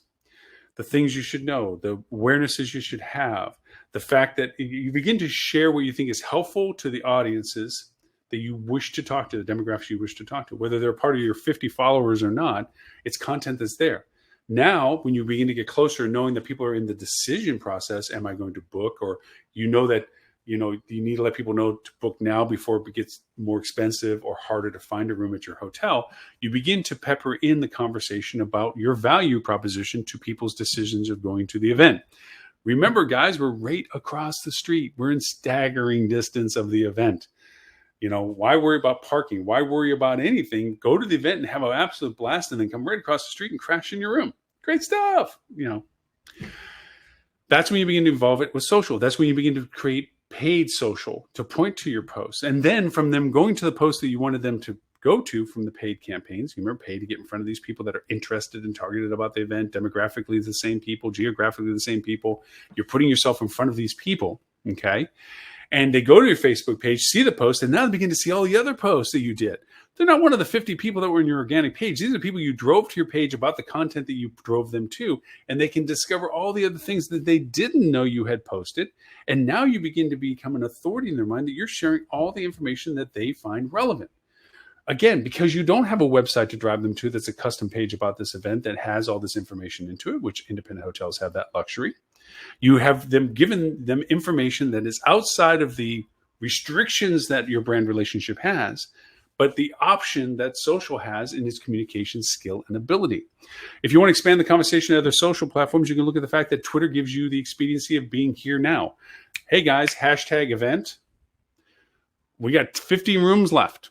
The things you should know, the awarenesses you should have, the fact that you begin to share what you think is helpful to the audiences that you wish to talk to, the demographics you wish to talk to, whether they're part of your 50 followers or not, it's content that's there. Now, when you begin to get closer, knowing that people are in the decision process, am I going to book? Or that you need to let people know to book now before it gets more expensive or harder to find a room at your hotel. You begin to pepper in the conversation about your value proposition to people's decisions of going to the event. Remember, guys, we're right across the street. We're in staggering distance of the event. Why worry about parking? Why worry about anything? Go to the event and have an absolute blast, and then come right across the street and crash in your room. Great stuff. That's when you begin to involve it with social. That's when you begin to create paid social to point to your posts. And then from them going to the post that you wanted them to go to from the paid campaigns, you remember paid to get in front of these people that are interested and targeted about the event, demographically the same people, geographically the same people. You're putting yourself in front of these people, okay? And they go to your Facebook page, see the post, and now they begin to see all the other posts that you did. They're not one of the 50 people that were in your organic page. These are people you drove to your page about the content that you drove them to, and they can discover all the other things that they didn't know you had posted. And now you begin to become an authority in their mind that you're sharing all the information that they find relevant. Again, because you don't have a website to drive them to that's a custom page about this event that has all this information into it, which independent hotels have that luxury. You have given them information that is outside of the restrictions that your brand relationship has, but the option that social has in its communication skill and ability. If you want to expand the conversation to other social platforms, you can look at the fact that Twitter gives you the expediency of being here now. Hey guys, hashtag event. We got 15 rooms left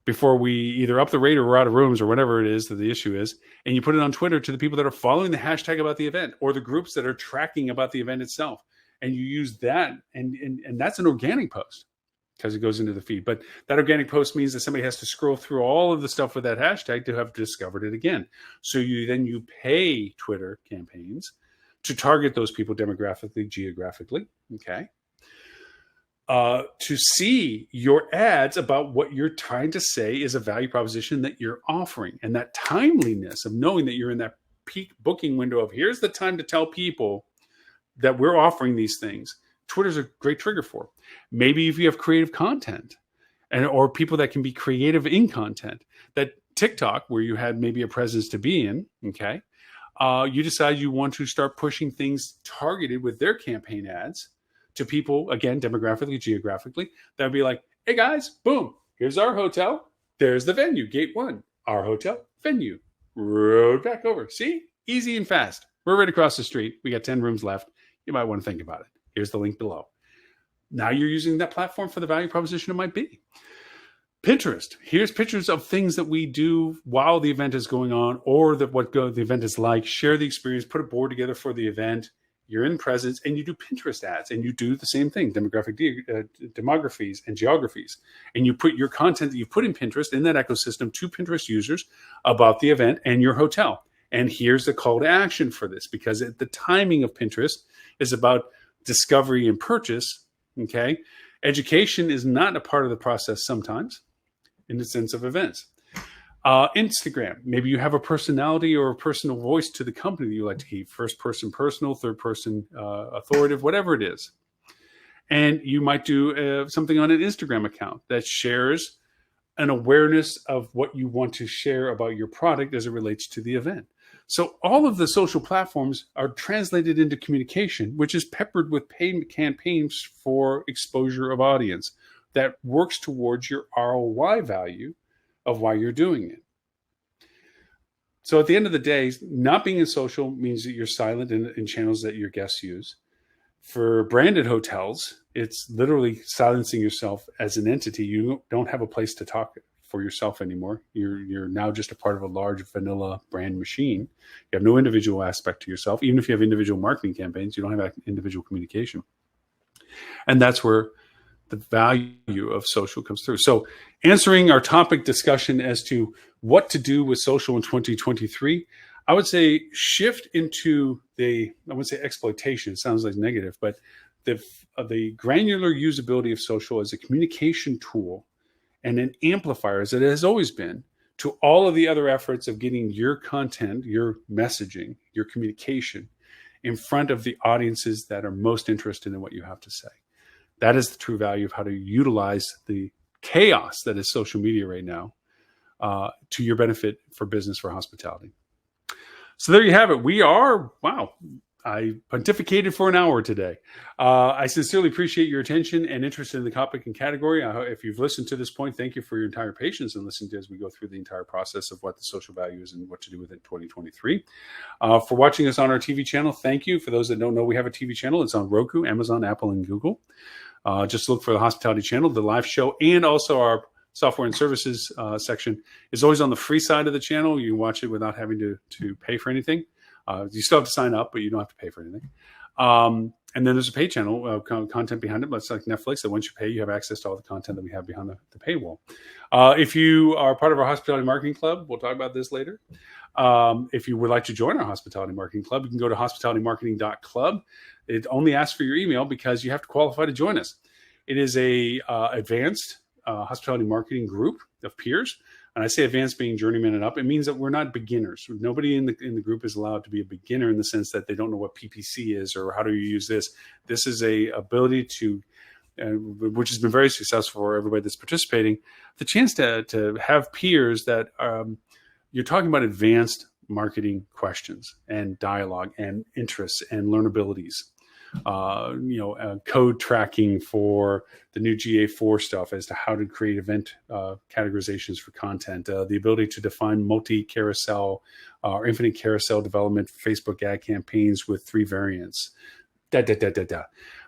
before we either up the rate or we're out of rooms or whatever it is that the issue is. And you put it on Twitter to the people that are following the hashtag about the event or the groups that are tracking about the event itself. And you use that, and that's an organic post because it goes into the feed. But that organic post means that somebody has to scroll through all of the stuff with that hashtag to have discovered it again. So you pay Twitter campaigns to target those people demographically, geographically, okay? To see your ads about what you're trying to say is a value proposition that you're offering. And that timeliness of knowing that you're in that peak booking window of here's the time to tell people that we're offering these things. Twitter's a great trigger for. Maybe if you have creative content or people that can be creative in content, that TikTok, where you had maybe a presence to be in, okay, you decide you want to start pushing things targeted with their campaign ads to people, again, demographically, geographically, that would be like, hey guys, boom, here's our hotel. There's the venue, gate 1, our hotel, venue, road back over. See, easy and fast. We're right across the street. We got 10 rooms left. You might want to think about it. Here's the link below. Now you're using that platform for the value proposition it might be. Pinterest. Here's pictures of things that we do while the event is going on, or what the event is like. Share the experience, put a board together for the event. You're in presence, and you do Pinterest ads, and you do the same thing, demographies and geographies. And you put your content that you put in Pinterest, in that ecosystem, to Pinterest users about the event and your hotel. And here's the call to action for this, because the timing of Pinterest is about discovery and purchase, okay? Education is not a part of the process sometimes, in the sense of events. Instagram, maybe you have a personality or a personal voice to the company that you like to keep. First person personal, third person authoritative, whatever it is. And you might do something on an Instagram account that shares an awareness of what you want to share about your product as it relates to the event. So all of the social platforms are translated into communication, which is peppered with paid campaigns for exposure of audience that works towards your ROI value of why you're doing it. So at the end of the day, not being in social means that you're silent in channels that your guests use. For branded hotels, it's literally silencing yourself as an entity. You don't have a place to talk for yourself anymore. You're now just a part of a large vanilla brand machine. You have no individual aspect to yourself. Even if you have individual marketing campaigns, you don't have individual communication. And that's where the value of social comes through. So answering our topic discussion as to what to do with social in 2023, I would say shift into I wouldn't say exploitation, it sounds like negative, but the granular usability of social as a communication tool and an amplifier, as it has always been, to all of the other efforts of getting your content, your messaging, your communication in front of the audiences that are most interested in what you have to say. That is the true value of how to utilize the chaos that is social media right now to your benefit for business, for hospitality. So there you have it. I pontificated for an hour today. I sincerely appreciate your attention and interest in the topic and category. If you've listened to this point, thank you for your entire patience and listening to as we go through the entire process of what the social value is and what to do with it in 2023. For watching us on our TV channel, thank you. For those that don't know, we have a TV channel. It's on Roku, Amazon, Apple, and Google. Just look for the Hospitality Channel, the live show, and also our software and services section is always on the free side of the channel. You can watch it without having to pay for anything. You still have to sign up, but you don't have to pay for anything. And then there's a paid channel, content behind it. That's like Netflix, that once you pay, you have access to all the content that we have behind the paywall. If you are part of our Hospitality Marketing Club, we'll talk about this later. If you would like to join our Hospitality Marketing Club, you can go to hospitalitymarketing.club. It only asks for your email because you have to qualify to join us. It is a advanced hospitality marketing group of peers. And I say advanced being journeyman and up. It means that we're not beginners. Nobody in the group is allowed to be a beginner in the sense that they don't know what PPC is or how do you use this. This is a ability to, which has been very successful for everybody that's participating, the chance to have peers that you're talking about advanced marketing questions and dialogue and interests and learnabilities. Code tracking for the new GA4 stuff as to how to create event categorizations for content, the ability to define multi-carousel or infinite carousel development for Facebook ad campaigns with 3 variants.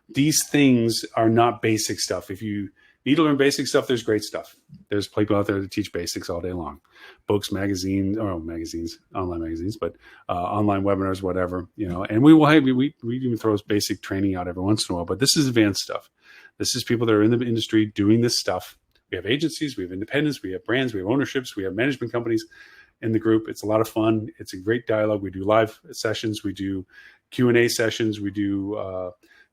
These things are not basic stuff. If you need to learn basic stuff, there's great stuff. There's people out there that teach basics all day long. Books, online magazines, but online webinars, whatever, and we even throw basic training out every once in a while, but this is advanced stuff. This is people that are in the industry doing this stuff. We have agencies, we have independents, we have brands, we have ownerships, we have management companies in the group. It's a lot of fun. It's a great dialogue. We do live sessions. We do Q&A sessions. We do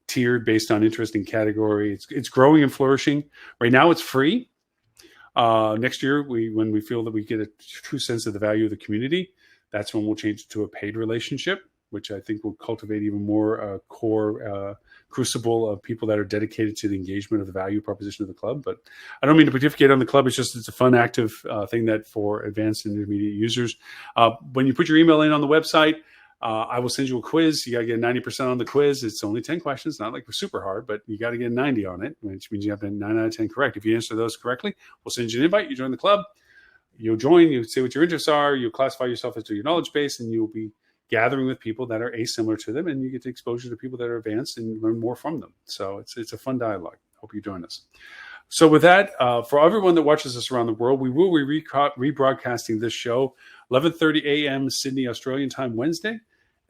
tiered based on interest in category. It's growing and flourishing. Right now it's free. Next year, when we feel that we get a true sense of the value of the community, that's when we'll change it to a paid relationship, which I think will cultivate even more core crucible of people that are dedicated to the engagement of the value proposition of the club. But I don't mean to pontificate on the club. It's a fun, active thing that for advanced and intermediate users. When you put your email in on the website, I will send you a quiz. You got to get 90% on the quiz. It's only 10 questions, not like super hard, but you got to get 90 on it, which means you have to 9 out of 10 correct. If you answer those correctly, we'll send you an invite. You join the club. You'll join. You say what your interests are. You'll classify yourself into your knowledge base, and you'll be gathering with people that are asimilar to them, and you get exposure to people that are advanced and learn more from them. So it's a fun dialogue. Hope you join us. So with that, for everyone that watches us around the world, we will be rebroadcasting this show 11:30 a.m. Sydney, Australian time Wednesday,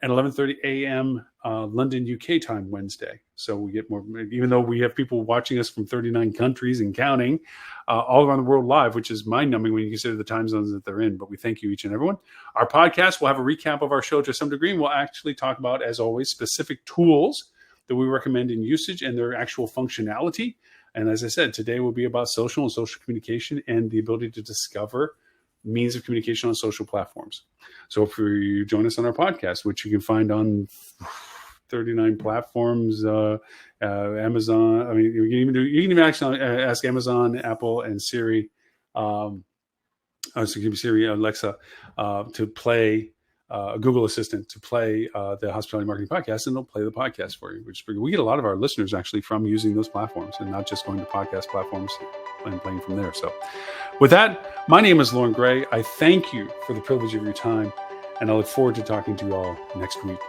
and 11:30 a.m. London, UK time Wednesday. So we get more, even though we have people watching us from 39 countries and counting, all around the world live, which is mind-numbing when you consider the time zones that they're in. But we thank you, each and everyone. Our podcast will have a recap of our show to some degree, and we'll actually talk about, as always, specific tools that we recommend in usage and their actual functionality. And as I said, today will be about social and social communication and the ability to discover means of communication on social platforms. So if you join us on our podcast, which you can find on 39 platforms, Amazon. I mean, you can even actually ask Amazon, Apple, and Siri, Siri, Alexa, to play Google Assistant to play the Hospitality Marketing Podcast, and they'll play the podcast for you, which is pretty good. We get a lot of our listeners actually from using those platforms and not just going to podcast platforms and playing from there. So with that, my name is Loren Gray. I thank you for the privilege of your time, and I look forward to talking to you all next week.